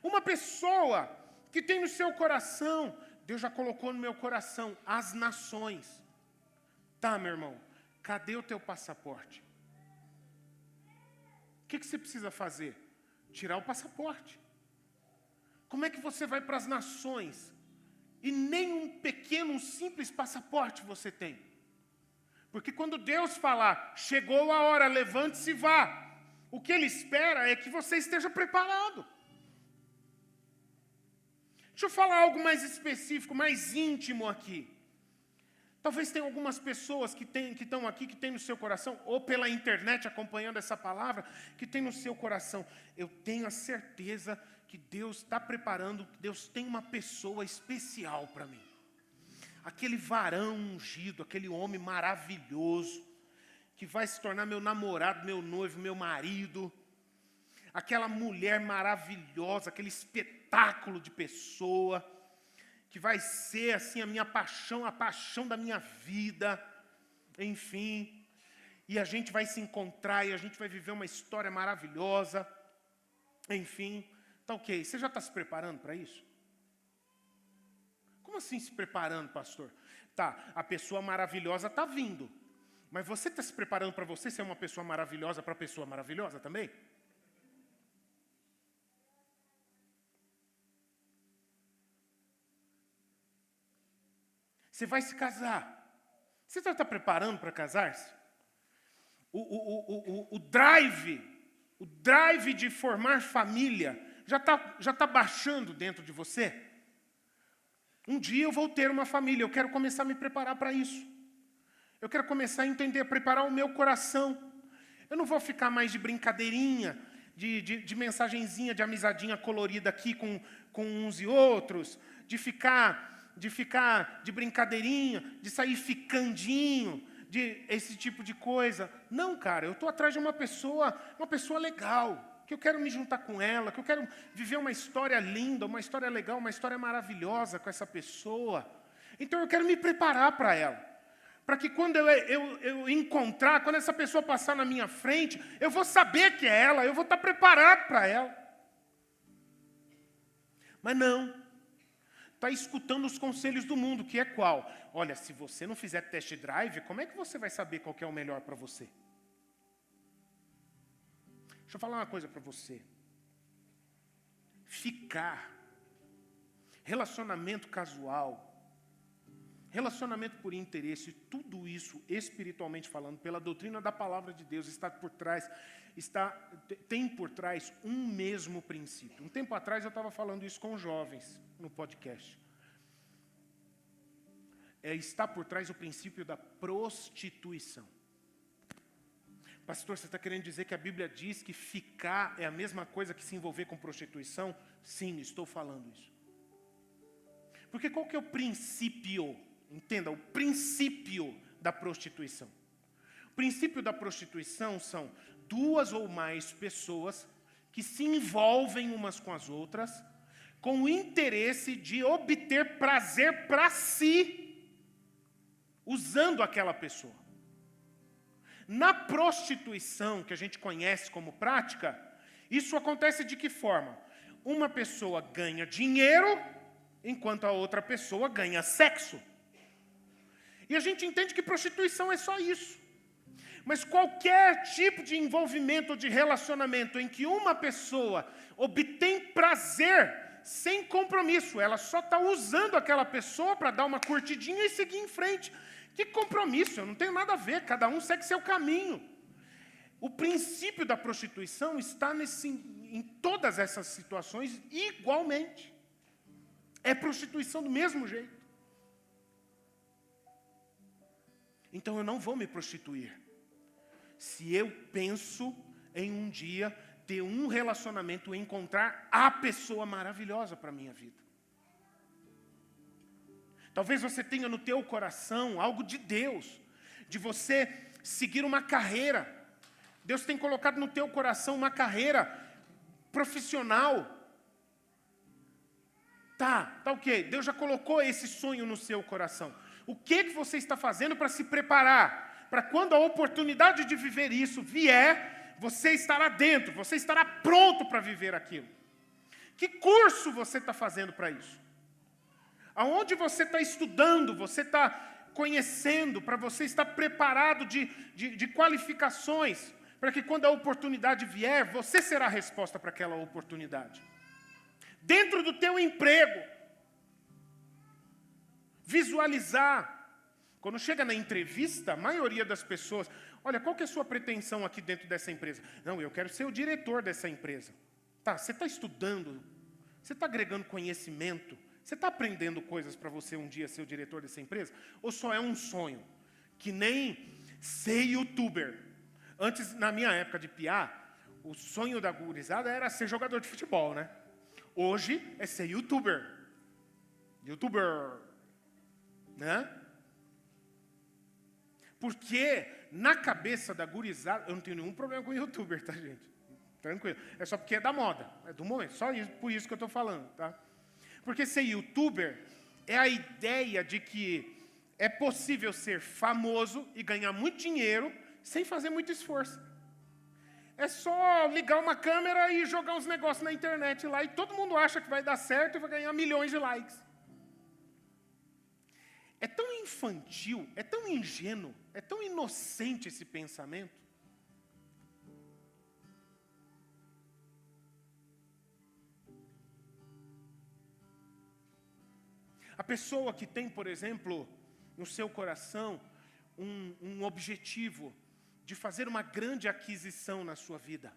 Uma pessoa que tem no seu coração, Deus já colocou no meu coração, as nações. Tá, meu irmão, cadê o teu passaporte? O que você precisa fazer? Tirar o passaporte. Como é que você vai para as nações e nem um pequeno, um simples passaporte você tem? Porque quando Deus falar, chegou a hora, levante-se e vá, o que Ele espera é que você esteja preparado. Deixa eu falar algo mais específico, mais íntimo aqui. Talvez tenha algumas pessoas que estão aqui, que têm no seu coração, ou pela internet acompanhando essa palavra, que tem no seu coração: eu tenho a certeza que Deus está preparando, que Deus tem uma pessoa especial para mim. Aquele varão ungido, aquele homem maravilhoso, que vai se tornar meu namorado, meu noivo, meu marido. Aquela mulher maravilhosa, aquele espetáculo de pessoa, que vai ser assim a minha paixão, a paixão da minha vida, enfim. E a gente vai se encontrar e a gente vai viver uma história maravilhosa, enfim. Tá ok, você já está se preparando para isso? Como assim se preparando, pastor? Tá, a pessoa maravilhosa está vindo. Mas você está se preparando para você ser uma pessoa maravilhosa para pessoa maravilhosa também? Você vai se casar. Você já está preparando para casar-se? O drive de formar família já tá baixando dentro de você? Um dia eu vou ter uma família, eu quero começar a me preparar para isso. Eu quero começar a entender, preparar o meu coração. Eu não vou ficar mais de brincadeirinha, de mensagenzinha, de amizadinha colorida aqui com uns e outros, de ficar de brincadeirinha, de sair ficandinho, de esse tipo de coisa. Não, cara, eu estou atrás de uma pessoa legal, que eu quero me juntar com ela, que eu quero viver uma história linda, uma história legal, uma história maravilhosa com essa pessoa. Então eu quero me preparar para ela. Para que quando eu encontrar, quando essa pessoa passar na minha frente, eu vou saber que é ela, eu vou estar preparado para ela. Mas não. Está escutando os conselhos do mundo, que é qual? Olha, se você não fizer test drive, como é que você vai saber qual que é o melhor para você? Deixa eu falar uma coisa para você. Ficar, relacionamento casual, relacionamento por interesse, tudo isso, espiritualmente falando, pela doutrina da palavra de Deus, tem por trás um mesmo princípio. Um tempo atrás eu estava falando isso com jovens no podcast. Está por trás o princípio da prostituição. Pastor, você está querendo dizer que a Bíblia diz que ficar é a mesma coisa que se envolver com prostituição? Sim, estou falando isso. Porque qual que é o princípio? Entenda, o princípio da prostituição. O princípio da prostituição são duas ou mais pessoas que se envolvem umas com as outras com o interesse de obter prazer para si, usando aquela pessoa. Na prostituição, que a gente conhece como prática, isso acontece de que forma? Uma pessoa ganha dinheiro, enquanto a outra pessoa ganha sexo. E a gente entende que prostituição é só isso. Mas qualquer tipo de envolvimento ou de relacionamento em que uma pessoa obtém prazer sem compromisso, ela só está usando aquela pessoa para dar uma curtidinha e seguir em frente. Que compromisso? Eu não tenho nada a ver, cada um segue seu caminho. O princípio da prostituição está em todas essas situações igualmente. É prostituição do mesmo jeito. Então eu não vou me prostituir. Se eu penso em um dia ter um relacionamento, encontrar a pessoa maravilhosa para a minha vida. Talvez você tenha no teu coração algo de Deus, de você seguir uma carreira. Deus tem colocado no teu coração uma carreira profissional. Tá ok. Deus já colocou esse sonho no seu coração. O que você está fazendo para se preparar? Para quando a oportunidade de viver isso vier, você estará dentro, você estará pronto para viver aquilo. Que curso você está fazendo para isso? Aonde você está estudando, você está conhecendo, para você estar preparado de qualificações, para que quando a oportunidade vier, você será a resposta para aquela oportunidade. Dentro do teu emprego, visualizar. Quando chega na entrevista, a maioria das pessoas, olha, qual que é a sua pretensão aqui dentro dessa empresa? Não, eu quero ser o diretor dessa empresa. Tá, você está estudando, você está agregando conhecimento, você está aprendendo coisas para você um dia ser o diretor dessa empresa? Ou só é um sonho? Que nem ser youtuber. Antes, na minha época de piá, o sonho da gurizada era ser jogador de futebol, né? Hoje é ser youtuber. Youtuber. Né? Porque na cabeça da gurizada, eu não tenho nenhum problema com youtuber, tá, gente? Tranquilo. É só porque é da moda, é do momento. Só isso, por isso que eu estou falando, tá? Porque ser youtuber é a ideia de que é possível ser famoso e ganhar muito dinheiro sem fazer muito esforço. É só ligar uma câmera e jogar uns negócios na internet lá e todo mundo acha que vai dar certo e vai ganhar milhões de likes. É tão infantil, é tão ingênuo, É tão inocente esse pensamento. A pessoa que tem, por exemplo, no seu coração, um objetivo de fazer uma grande aquisição na sua vida,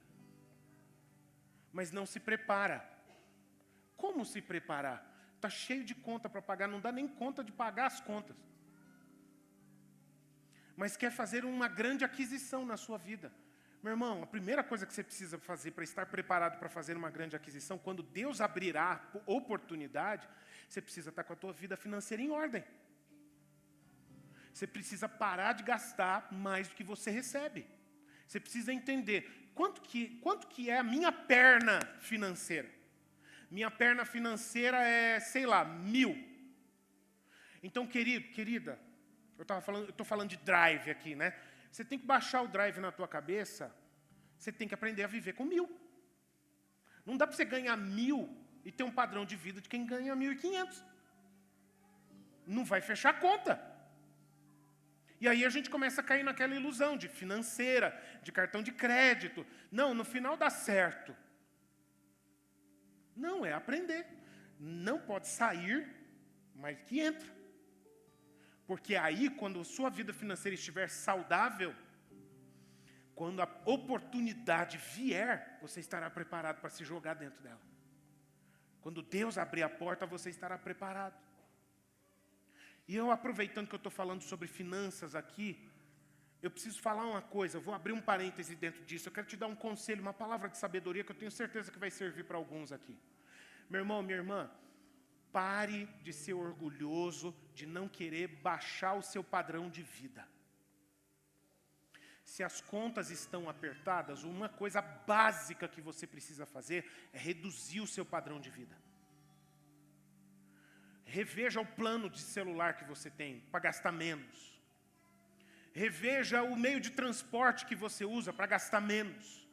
mas não se prepara. Como se preparar? Está cheio de conta para pagar, não dá nem conta de pagar as contas. Mas quer fazer uma grande aquisição na sua vida. Meu irmão, a primeira coisa que você precisa fazer para estar preparado para fazer uma grande aquisição, quando Deus abrirá a oportunidade, você precisa estar com a tua vida financeira em ordem. Você precisa parar de gastar mais do que você recebe. Você precisa entender quanto que é a minha perna financeira. Minha perna financeira é, sei lá, 1.000. Então, querida, eu estou falando de drive aqui, né? Você tem que baixar o drive na tua cabeça, você tem que aprender a viver com 1.000. Não dá para você ganhar 1.000 e ter um padrão de vida de quem ganha 1.500. Não vai fechar a conta. E aí a gente começa a cair naquela ilusão de financeira, de cartão de crédito. Não, no final dá certo. Não, é aprender. Não pode sair mais que entra. Porque aí, quando a sua vida financeira estiver saudável, quando a oportunidade vier, você estará preparado para se jogar dentro dela. Quando Deus abrir a porta, você estará preparado. E eu, aproveitando que eu estou falando sobre finanças aqui, eu preciso falar uma coisa, eu vou abrir um parêntese dentro disso. Eu quero te dar um conselho, uma palavra de sabedoria que eu tenho certeza que vai servir para alguns aqui. Meu irmão, minha irmã, pare de ser orgulhoso, de não querer baixar o seu padrão de vida. Se as contas estão apertadas, uma coisa básica que você precisa fazer é reduzir o seu padrão de vida. Reveja o plano de celular que você tem, para gastar menos. Reveja o meio de transporte que você usa para gastar menos.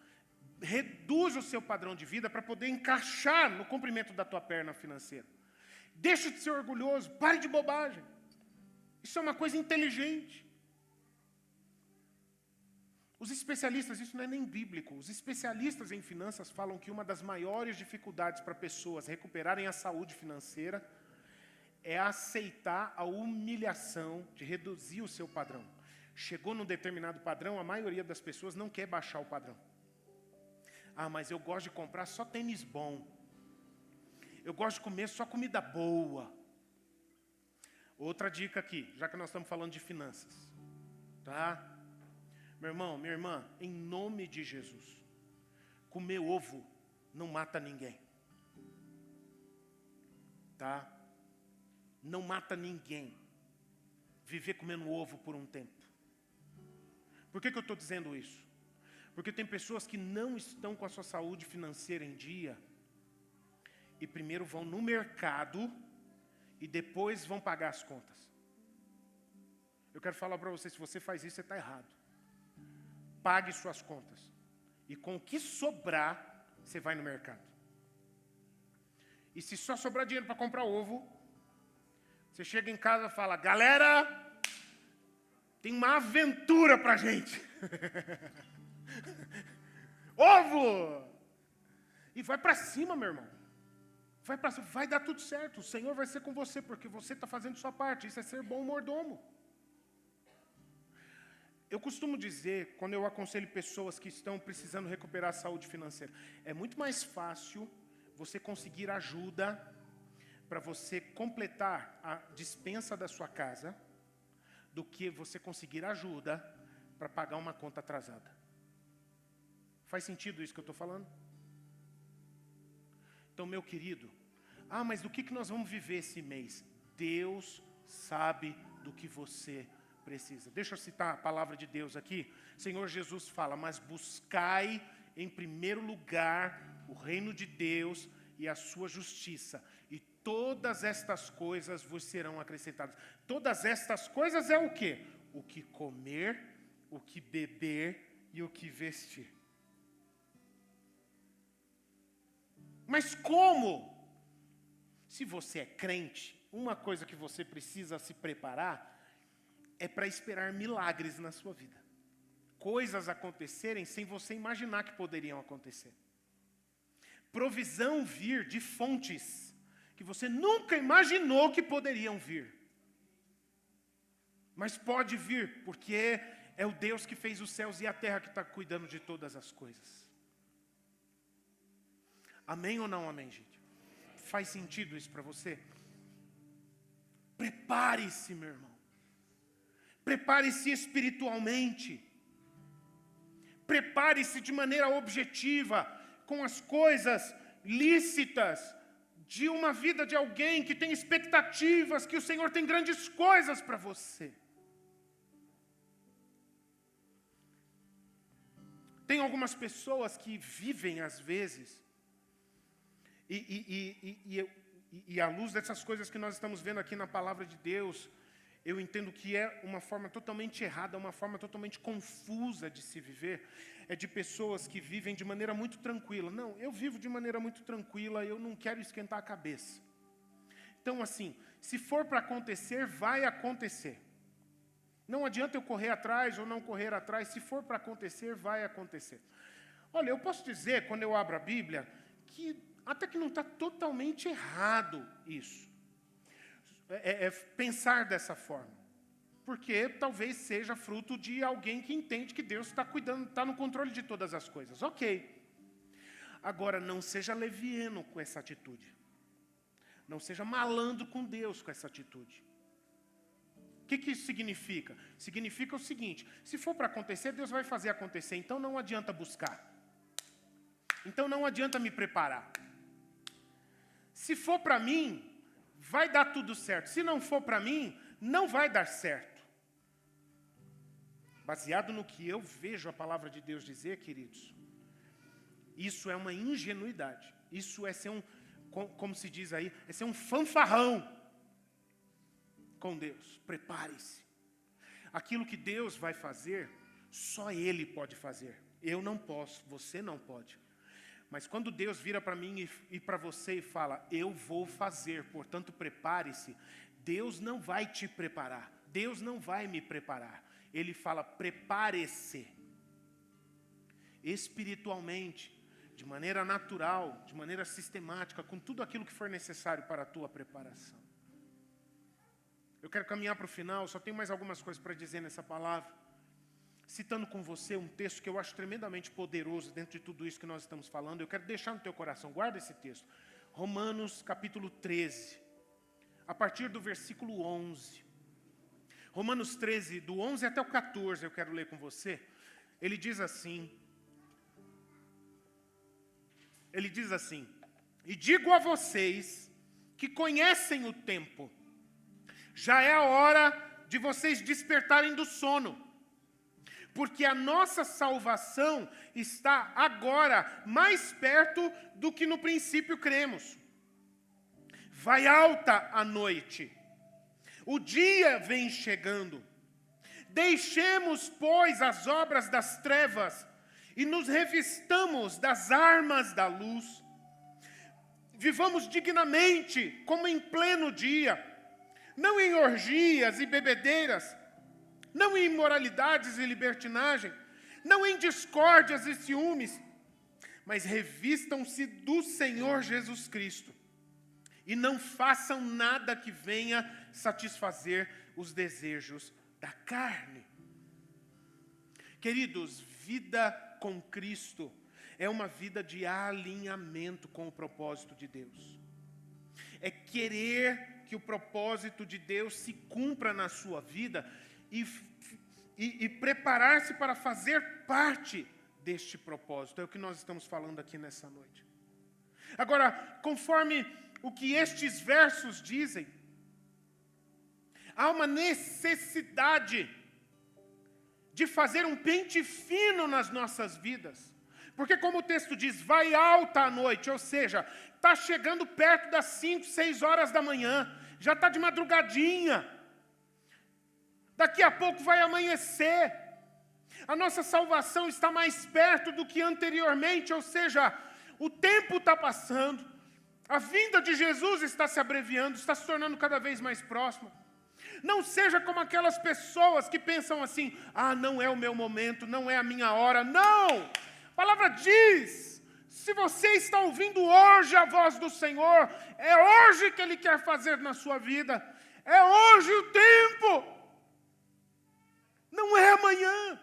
Reduza o seu padrão de vida para poder encaixar no comprimento da tua perna financeira. Deixa de ser orgulhoso, pare de bobagem. Isso é uma coisa inteligente. Os especialistas, isso não é nem bíblico, os especialistas em finanças falam que uma das maiores dificuldades para pessoas recuperarem a saúde financeira é aceitar a humilhação de reduzir o seu padrão. Chegou num determinado padrão, a maioria das pessoas não quer baixar o padrão. Ah, mas eu gosto de comprar só tênis bom. Eu gosto de comer só comida boa. Outra dica aqui, já que nós estamos falando de finanças. Tá? Meu irmão, minha irmã, em nome de Jesus, comer ovo não mata ninguém. Tá? Não mata ninguém. Viver comendo ovo por um tempo. Por que eu estou dizendo isso? Porque tem pessoas que não estão com a sua saúde financeira em dia e primeiro vão no mercado e depois vão pagar as contas. Eu quero falar para você, se você faz isso, você está errado. Pague suas contas. E com o que sobrar, você vai no mercado. E se só sobrar dinheiro para comprar ovo, você chega em casa e fala, galera, tem uma aventura para a gente. Ovo! E vai para cima, meu irmão. Vai dar tudo certo. O Senhor vai ser com você, porque você está fazendo sua parte. Isso é ser bom mordomo. Eu costumo dizer, quando eu aconselho pessoas que estão precisando recuperar a saúde financeira, é muito mais fácil você conseguir ajuda para você completar a despensa da sua casa do que você conseguir ajuda para pagar uma conta atrasada. Faz sentido isso que eu estou falando? Então, meu querido, mas do que nós vamos viver esse mês? Deus sabe do que você precisa. Deixa eu citar a palavra de Deus aqui. Senhor Jesus fala, mas buscai em primeiro lugar o reino de Deus e a sua justiça, e todas estas coisas vos serão acrescentadas. Todas estas coisas é o quê? O que comer, o que beber e o que vestir. Mas como? Se você é crente, uma coisa que você precisa se preparar é para esperar milagres na sua vida. Coisas acontecerem sem você imaginar que poderiam acontecer. Provisão vir de fontes que você nunca imaginou que poderiam vir. Mas pode vir, porque é o Deus que fez os céus e a terra que está cuidando de todas as coisas. Amém ou não amém, gente? Faz sentido isso para você? Prepare-se, meu irmão. Prepare-se espiritualmente. Prepare-se de maneira objetiva, com as coisas lícitas de uma vida de alguém que tem expectativas, que o Senhor tem grandes coisas para você. Tem algumas pessoas que vivem, às vezes, e à luz dessas coisas que nós estamos vendo aqui na palavra de Deus, eu entendo que é uma forma totalmente errada, uma forma totalmente confusa de se viver. É de pessoas que vivem de maneira muito tranquila. Não, eu vivo de maneira muito tranquila, eu não quero esquentar a cabeça. Então, assim, se for para acontecer, vai acontecer. Não adianta eu correr atrás ou não correr atrás, se for para acontecer, vai acontecer. Olha, eu posso dizer, quando eu abro a Bíblia, que até que não está totalmente errado isso. Pensar dessa forma. Porque talvez seja fruto de alguém que entende que Deus está cuidando, está no controle de todas as coisas. Ok. Agora, não seja leviano com essa atitude. Não seja malandro com Deus com essa atitude. O que isso significa? Significa o seguinte: se for para acontecer, Deus vai fazer acontecer. Então não adianta buscar. Então não adianta me preparar. Se for para mim, vai dar tudo certo. Se não for para mim, não vai dar certo. Baseado no que eu vejo a palavra de Deus dizer, queridos, isso é uma ingenuidade. Isso é ser como se diz aí, é ser um fanfarrão com Deus. Prepare-se. Aquilo que Deus vai fazer, só Ele pode fazer. Eu não posso, você não pode. Mas quando Deus vira para mim e para você e fala, eu vou fazer, portanto prepare-se, Deus não vai te preparar, Deus não vai me preparar. Ele fala, prepare-se. Espiritualmente, de maneira natural, de maneira sistemática, com tudo aquilo que for necessário para a tua preparação. Eu quero caminhar para o final, só tenho mais algumas coisas para dizer nessa palavra. Citando com você um texto que eu acho tremendamente poderoso dentro de tudo isso que nós estamos falando. Eu quero deixar no teu coração, guarda esse texto. Romanos capítulo 13, a partir do versículo 11. Romanos 13, do 11 até o 14, eu quero ler com você. Ele diz assim, e digo a vocês que conhecem o tempo, já é a hora de vocês despertarem do sono. Porque a nossa salvação está agora mais perto do que no princípio cremos. Vai alta a noite, o dia vem chegando. Deixemos, pois, as obras das trevas e nos revistamos das armas da luz. Vivamos dignamente, como em pleno dia, não em orgias e bebedeiras, não em imoralidades e libertinagem, não em discórdias e ciúmes, mas revistam-se do Senhor Jesus Cristo e não façam nada que venha satisfazer os desejos da carne. Queridos, vida com Cristo é uma vida de alinhamento com o propósito de Deus. É querer que o propósito de Deus se cumpra na sua vida e preparar-se para fazer parte deste propósito. É o que nós estamos falando aqui nessa noite. Agora, conforme o que estes versos dizem, há uma necessidade de fazer um pente fino nas nossas vidas. Porque como o texto diz, vai alta a noite, ou seja, está chegando perto das 5, 6 horas da manhã, já está de madrugadinha. Daqui a pouco vai amanhecer. A nossa salvação está mais perto do que anteriormente, ou seja, o tempo está passando. A vinda de Jesus está se abreviando, está se tornando cada vez mais próxima. Não seja como aquelas pessoas que pensam assim: ah, não é o meu momento, não é a minha hora. Não! A palavra diz: se você está ouvindo hoje a voz do Senhor, é hoje que Ele quer fazer na sua vida. É hoje o tempo. Não é amanhã.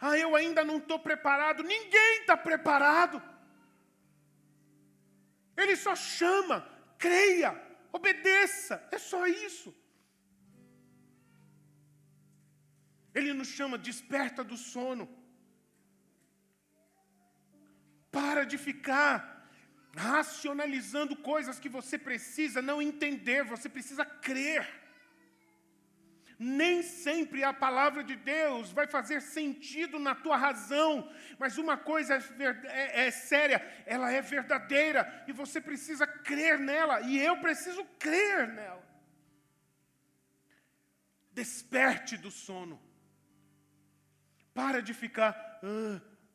Ah, eu ainda não estou preparado. Ninguém está preparado. Ele só chama, creia, obedeça. É só isso. Ele nos chama, desperta do sono. Para de ficar racionalizando coisas que você precisa não entender, você precisa crer. Nem sempre a palavra de Deus vai fazer sentido na tua razão, mas uma coisa é séria, ela é verdadeira, e você precisa crer nela, e eu preciso crer nela. Desperte do sono. Para de ficar,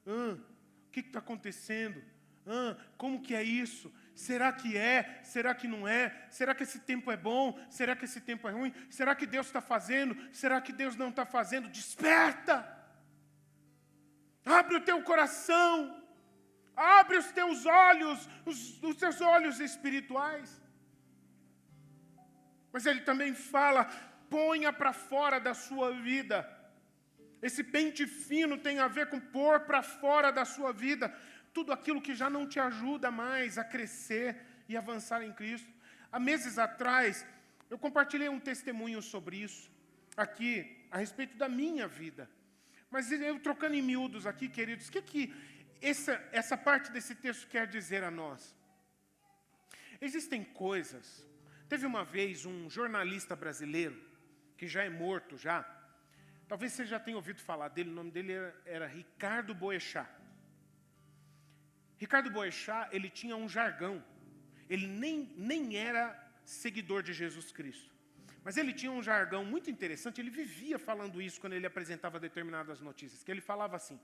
o que está acontecendo? Como que é isso? Será que é? Será que não é? Será que esse tempo é bom? Será que esse tempo é ruim? Será que Deus está fazendo? Será que Deus não está fazendo? Desperta! Abre o teu coração. Abre os teus olhos, os teus olhos espirituais. Mas ele também fala, ponha para fora da sua vida. Esse pente fino tem a ver com pôr para fora da sua vida tudo aquilo que já não te ajuda mais a crescer e avançar em Cristo. Há meses atrás, eu compartilhei um testemunho sobre isso, aqui, a respeito da minha vida. Mas eu trocando em miúdos aqui, queridos, o que essa parte desse texto quer dizer a nós? Existem coisas. Teve uma vez um jornalista brasileiro, que já é morto já, talvez você já tenha ouvido falar dele, o nome dele era Ricardo Boechat. Ricardo Boechat, ele tinha um jargão. Ele nem era seguidor de Jesus Cristo. Mas ele tinha um jargão muito interessante, ele vivia falando isso quando ele apresentava determinadas notícias, que ele falava assim: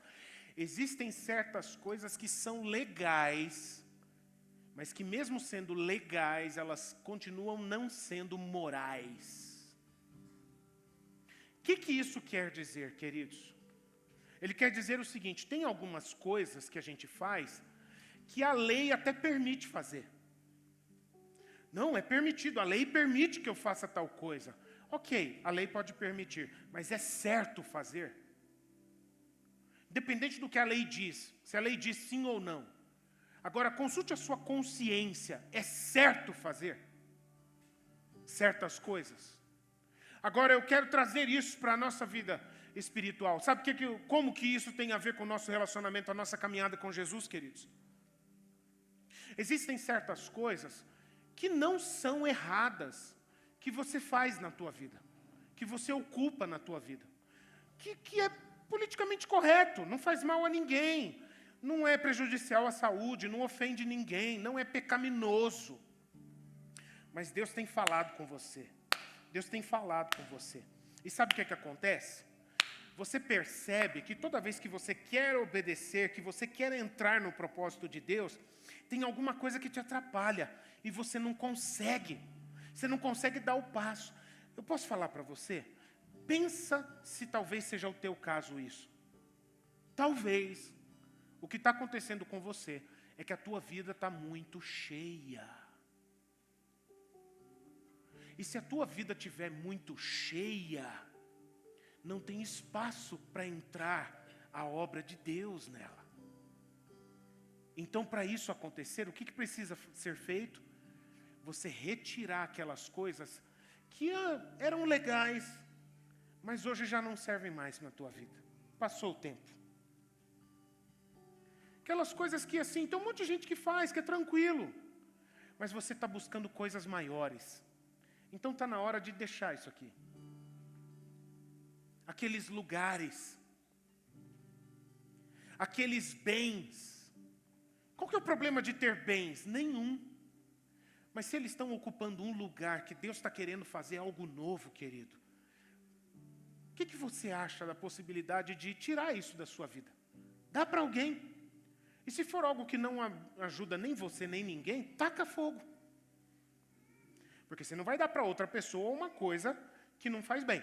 existem certas coisas que são legais, mas que mesmo sendo legais, elas continuam não sendo morais. O que isso quer dizer, queridos? Ele quer dizer o seguinte: tem algumas coisas que a gente faz que a lei até permite fazer. Não, é permitido, a lei permite que eu faça tal coisa. Ok, a lei pode permitir, mas é certo fazer? Independente do que a lei diz, se a lei diz sim ou não. Agora, consulte a sua consciência, é certo fazer certas coisas? Agora, eu quero trazer isso para a nossa vida espiritual. Sabe como que isso tem a ver com o nosso relacionamento, a nossa caminhada com Jesus, queridos? Existem certas coisas que não são erradas, que você faz na tua vida, que você ocupa na tua vida, que é politicamente correto, não faz mal a ninguém, não é prejudicial à saúde, não ofende ninguém, não é pecaminoso. Mas Deus tem falado com você. Deus tem falado com você. E sabe o que acontece? Você percebe que toda vez que você quer obedecer, que você quer entrar no propósito de Deus, tem alguma coisa que te atrapalha e você não consegue. Você não consegue dar o passo. Eu posso falar para você? Pensa se talvez seja o teu caso isso. Talvez o que está acontecendo com você é que a tua vida está muito cheia. E se a tua vida estiver muito cheia, não tem espaço para entrar a obra de Deus nela. Então, para isso acontecer, o que precisa ser feito? Você retirar aquelas coisas que eram legais, mas hoje já não servem mais na tua vida. Passou o tempo. Aquelas coisas que assim, tem um monte de gente que faz, que é tranquilo, mas você está buscando coisas maiores. Então está na hora de deixar isso aqui. Aqueles lugares, aqueles bens. Qual que é o problema de ter bens? Nenhum. Mas se eles estão ocupando um lugar que Deus está querendo fazer algo novo, querido, o que você acha da possibilidade de tirar isso da sua vida? Dá para alguém. E se for algo que não ajuda nem você nem ninguém, taca fogo. Porque você não vai dar para outra pessoa uma coisa que não faz bem.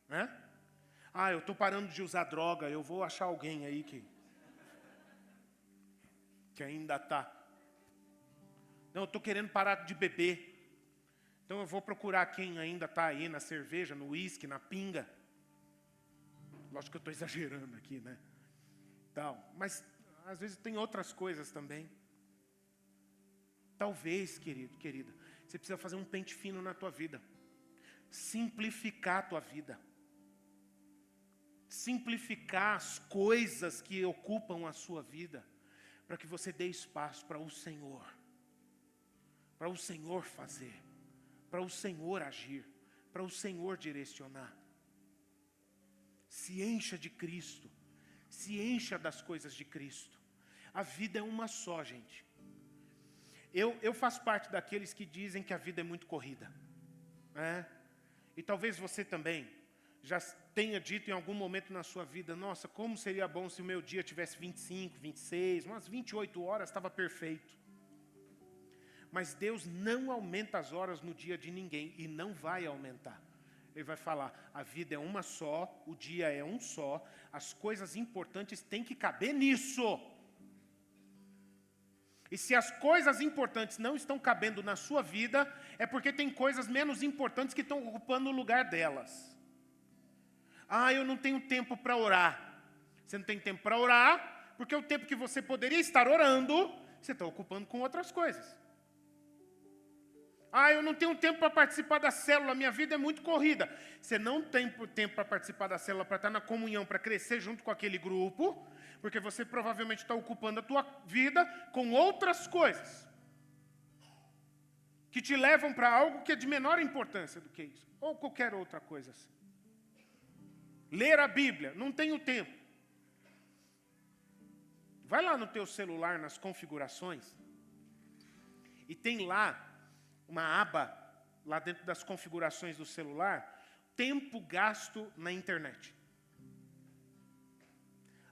Né? Ah, eu estou parando de usar droga, eu vou achar alguém aí que ainda está. Não, eu estou querendo parar de beber. Então eu vou procurar quem ainda está aí na cerveja, no uísque, na pinga. Lógico que eu estou exagerando aqui, né? Tal. Mas às vezes tem outras coisas também. Talvez, querido, querida, você precisa fazer um pente fino na tua vida. Simplificar a tua vida. Simplificar as coisas que ocupam a sua vida, para que você dê espaço para o Senhor. Para o Senhor fazer. Para o Senhor agir. Para o Senhor direcionar. Se encha de Cristo. Se encha das coisas de Cristo. A vida é uma só, gente. Eu faço parte daqueles que dizem que a vida é muito corrida. Né? E talvez você também já tenha dito em algum momento na sua vida, nossa, como seria bom se o meu dia tivesse 25, 26, umas 28 horas, estava perfeito. Mas Deus não aumenta as horas no dia de ninguém e não vai aumentar. Ele vai falar, a vida é uma só, o dia é um só, as coisas importantes têm que caber nisso. E se as coisas importantes não estão cabendo na sua vida, é porque tem coisas menos importantes que estão ocupando o lugar delas. Ah, eu não tenho tempo para orar. Você não tem tempo para orar, porque o tempo que você poderia estar orando, você está ocupando com outras coisas. Ah, eu não tenho tempo para participar da célula, minha vida é muito corrida. Você não tem tempo para participar da célula, para estar na comunhão, para crescer junto com aquele grupo, porque você provavelmente está ocupando a tua vida com outras coisas, que te levam para algo que é de menor importância do que isso, ou qualquer outra coisa assim. Ler a Bíblia, não tenho tempo. Vai lá no teu celular, nas configurações, e tem lá uma aba, lá dentro das configurações do celular, tempo gasto na internet.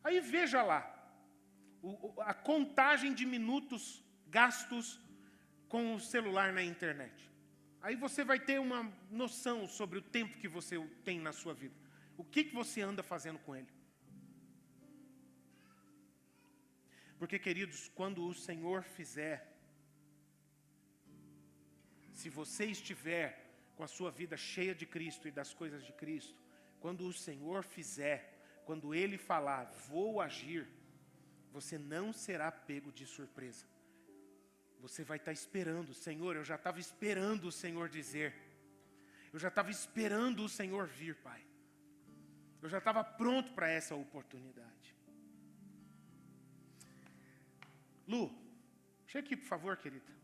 Aí veja lá, a contagem de minutos gastos com o celular na internet. Aí você vai ter uma noção sobre o tempo que você tem na sua vida. O que você anda fazendo com ele? Porque, queridos, quando o Senhor fizer, se você estiver com a sua vida cheia de Cristo e das coisas de Cristo, quando o Senhor fizer, quando Ele falar, vou agir, você não será pego de surpresa. Você vai estar esperando, Senhor, eu já estava esperando o Senhor dizer. Eu já estava esperando o Senhor vir, Pai. Eu já estava pronto para essa oportunidade. Lu, chega aqui, por favor, querida.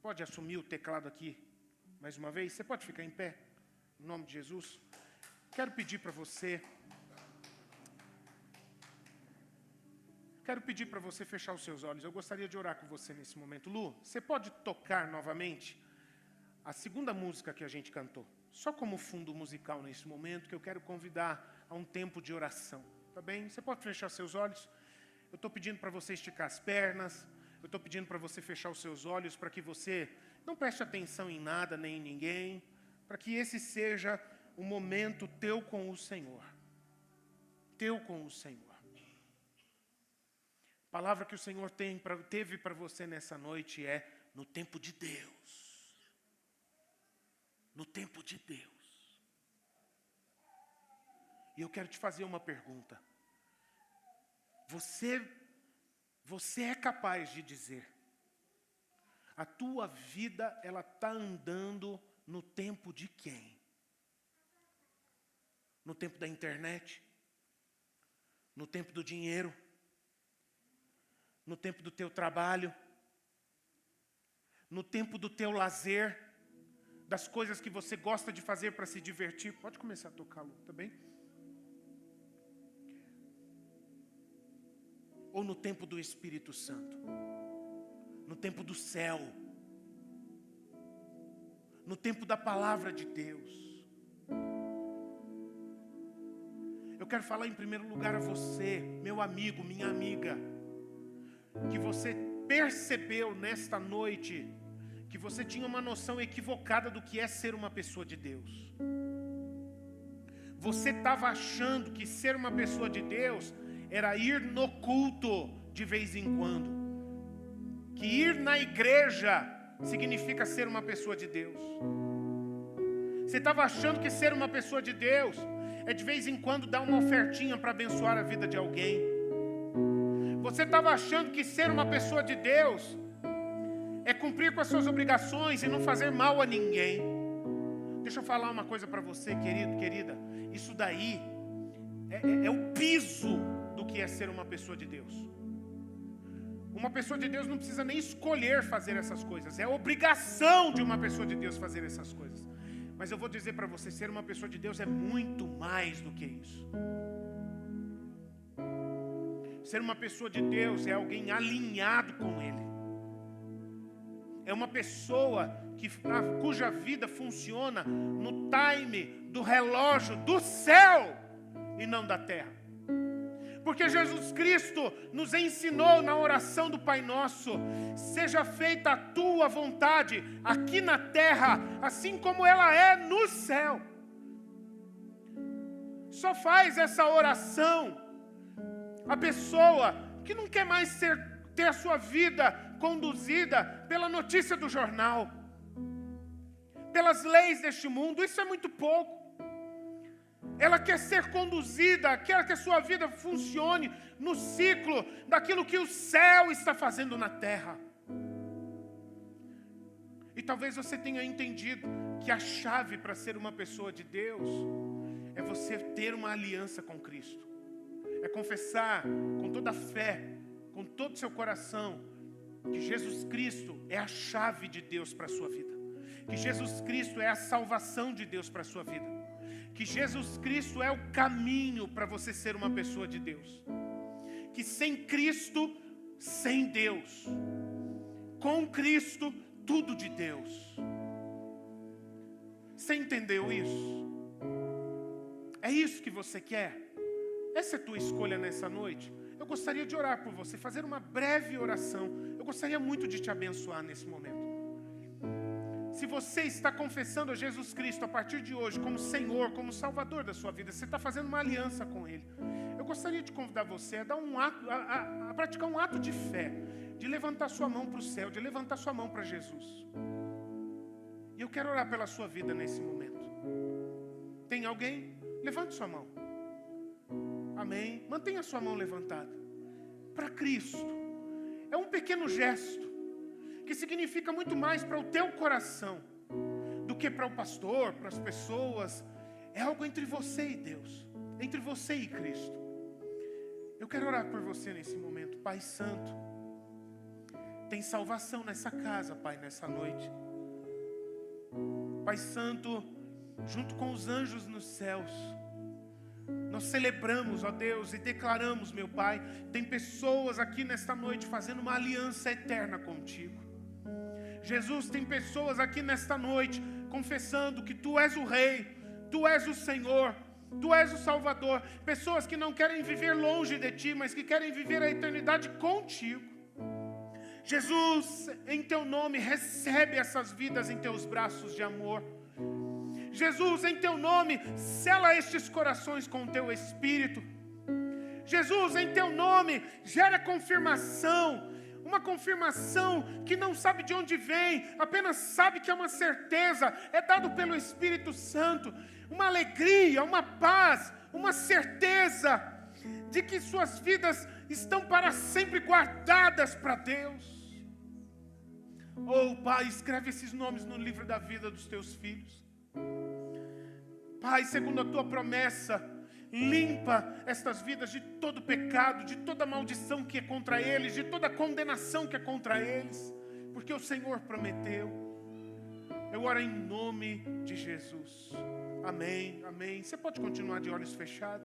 Pode assumir o teclado aqui mais uma vez? Você pode ficar em pé? Em nome de Jesus. Quero pedir para você fechar os seus olhos. Eu gostaria de orar com você nesse momento. Lu, você pode tocar novamente a segunda música que a gente cantou? Só como fundo musical nesse momento, que eu quero convidar a um tempo de oração. Tá bem? Você pode fechar seus olhos? Eu estou pedindo para você esticar as pernas. Eu estou pedindo para você fechar os seus olhos, para que você não preste atenção em nada, nem em ninguém. Para que esse seja um momento teu com o Senhor. Teu com o Senhor. A palavra que o Senhor teve para você nessa noite é no tempo de Deus. No tempo de Deus. E eu quero te fazer uma pergunta. Você é capaz de dizer, a tua vida, ela está andando no tempo de quem? No tempo da internet? No tempo do dinheiro? No tempo do teu trabalho? No tempo do teu lazer? Das coisas que você gosta de fazer para se divertir? Pode começar a tocar, Lu, tá bem? Ou no tempo do Espírito Santo? No tempo do céu? No tempo da palavra de Deus? Eu quero falar em primeiro lugar a você, meu amigo, minha amiga, que você percebeu nesta noite que você tinha uma noção equivocada do que é ser uma pessoa de Deus. Você estava achando que ser uma pessoa de Deus era ir no culto de vez em quando. Que ir na igreja significa ser uma pessoa de Deus. Você estava achando que ser uma pessoa de Deus é de vez em quando dar uma ofertinha para abençoar a vida de alguém. Você estava achando que ser uma pessoa de Deus é cumprir com as suas obrigações e não fazer mal a ninguém. Deixa eu falar uma coisa para você, querido, querida. Isso daí é o piso do que é ser uma pessoa de Deus. Uma pessoa de Deus não precisa nem escolher fazer essas coisas. É obrigação de uma pessoa de Deus fazer essas coisas. Mas eu vou dizer para você, ser uma pessoa de Deus é muito mais do que isso. Ser uma pessoa de Deus é alguém alinhado com Ele. É uma pessoa cuja vida funciona no time do relógio do céu e não da terra. Porque Jesus Cristo nos ensinou na oração do Pai Nosso: seja feita a tua vontade aqui na terra, assim como ela é no céu. Só faz essa oração a pessoa que não quer mais ter a sua vida conduzida pela notícia do jornal, pelas leis deste mundo. Isso é muito pouco. Ela quer ser conduzida, quer que a sua vida funcione no ciclo daquilo que o céu está fazendo na terra. E talvez você tenha entendido que a chave para ser uma pessoa de Deus é você ter uma aliança com Cristo. É confessar com toda a fé, com todo o seu coração, que Jesus Cristo é a chave de Deus para a sua vida. Que Jesus Cristo é a salvação de Deus para a sua vida. Que Jesus Cristo é o caminho para você ser uma pessoa de Deus. Que sem Cristo, sem Deus. Com Cristo, tudo de Deus. Você entendeu isso? É isso que você quer? Essa é a tua escolha nessa noite? Eu gostaria de orar por você, fazer uma breve oração. Eu gostaria muito de te abençoar nesse momento. Se você está confessando a Jesus Cristo a partir de hoje como Senhor, como Salvador da sua vida, você está fazendo uma aliança com Ele. Eu gostaria de convidar você a dar a praticar um ato de fé, de levantar sua mão para o céu, de levantar sua mão para Jesus. E eu quero orar pela sua vida nesse momento. Tem alguém? Levante sua mão. Amém. Mantenha sua mão levantada. Para Cristo. É um pequeno gesto que significa muito mais para o teu coração do que para o pastor, para as pessoas. É algo entre você e Deus, entre você e Cristo. Eu quero orar por você nesse momento. Pai Santo, tem salvação nessa casa, Pai, nessa noite. Pai Santo, junto com os anjos nos céus, nós celebramos, ó Deus, e declaramos, meu Pai, tem pessoas aqui nesta noite fazendo uma aliança eterna contigo. Jesus, tem pessoas aqui nesta noite confessando que Tu és o Rei, Tu és o Senhor, Tu és o Salvador. Pessoas que não querem viver longe de Ti, mas que querem viver a eternidade contigo. Jesus, em Teu nome, recebe essas vidas em Teus braços de amor. Jesus, em Teu nome, sela estes corações com o Teu Espírito. Jesus, em Teu nome, gera confirmação. Uma confirmação que não sabe de onde vem, apenas sabe que é uma certeza, é dado pelo Espírito Santo. Uma alegria, uma paz, uma certeza de que suas vidas estão para sempre guardadas para Deus. Oh Pai, escreve esses nomes no livro da vida dos Teus filhos. Pai, segundo a Tua promessa, limpa estas vidas de todo pecado, de toda maldição que é contra eles, de toda condenação que é contra eles, porque o Senhor prometeu. Eu oro em nome de Jesus. Amém, amém. Você pode continuar de olhos fechados?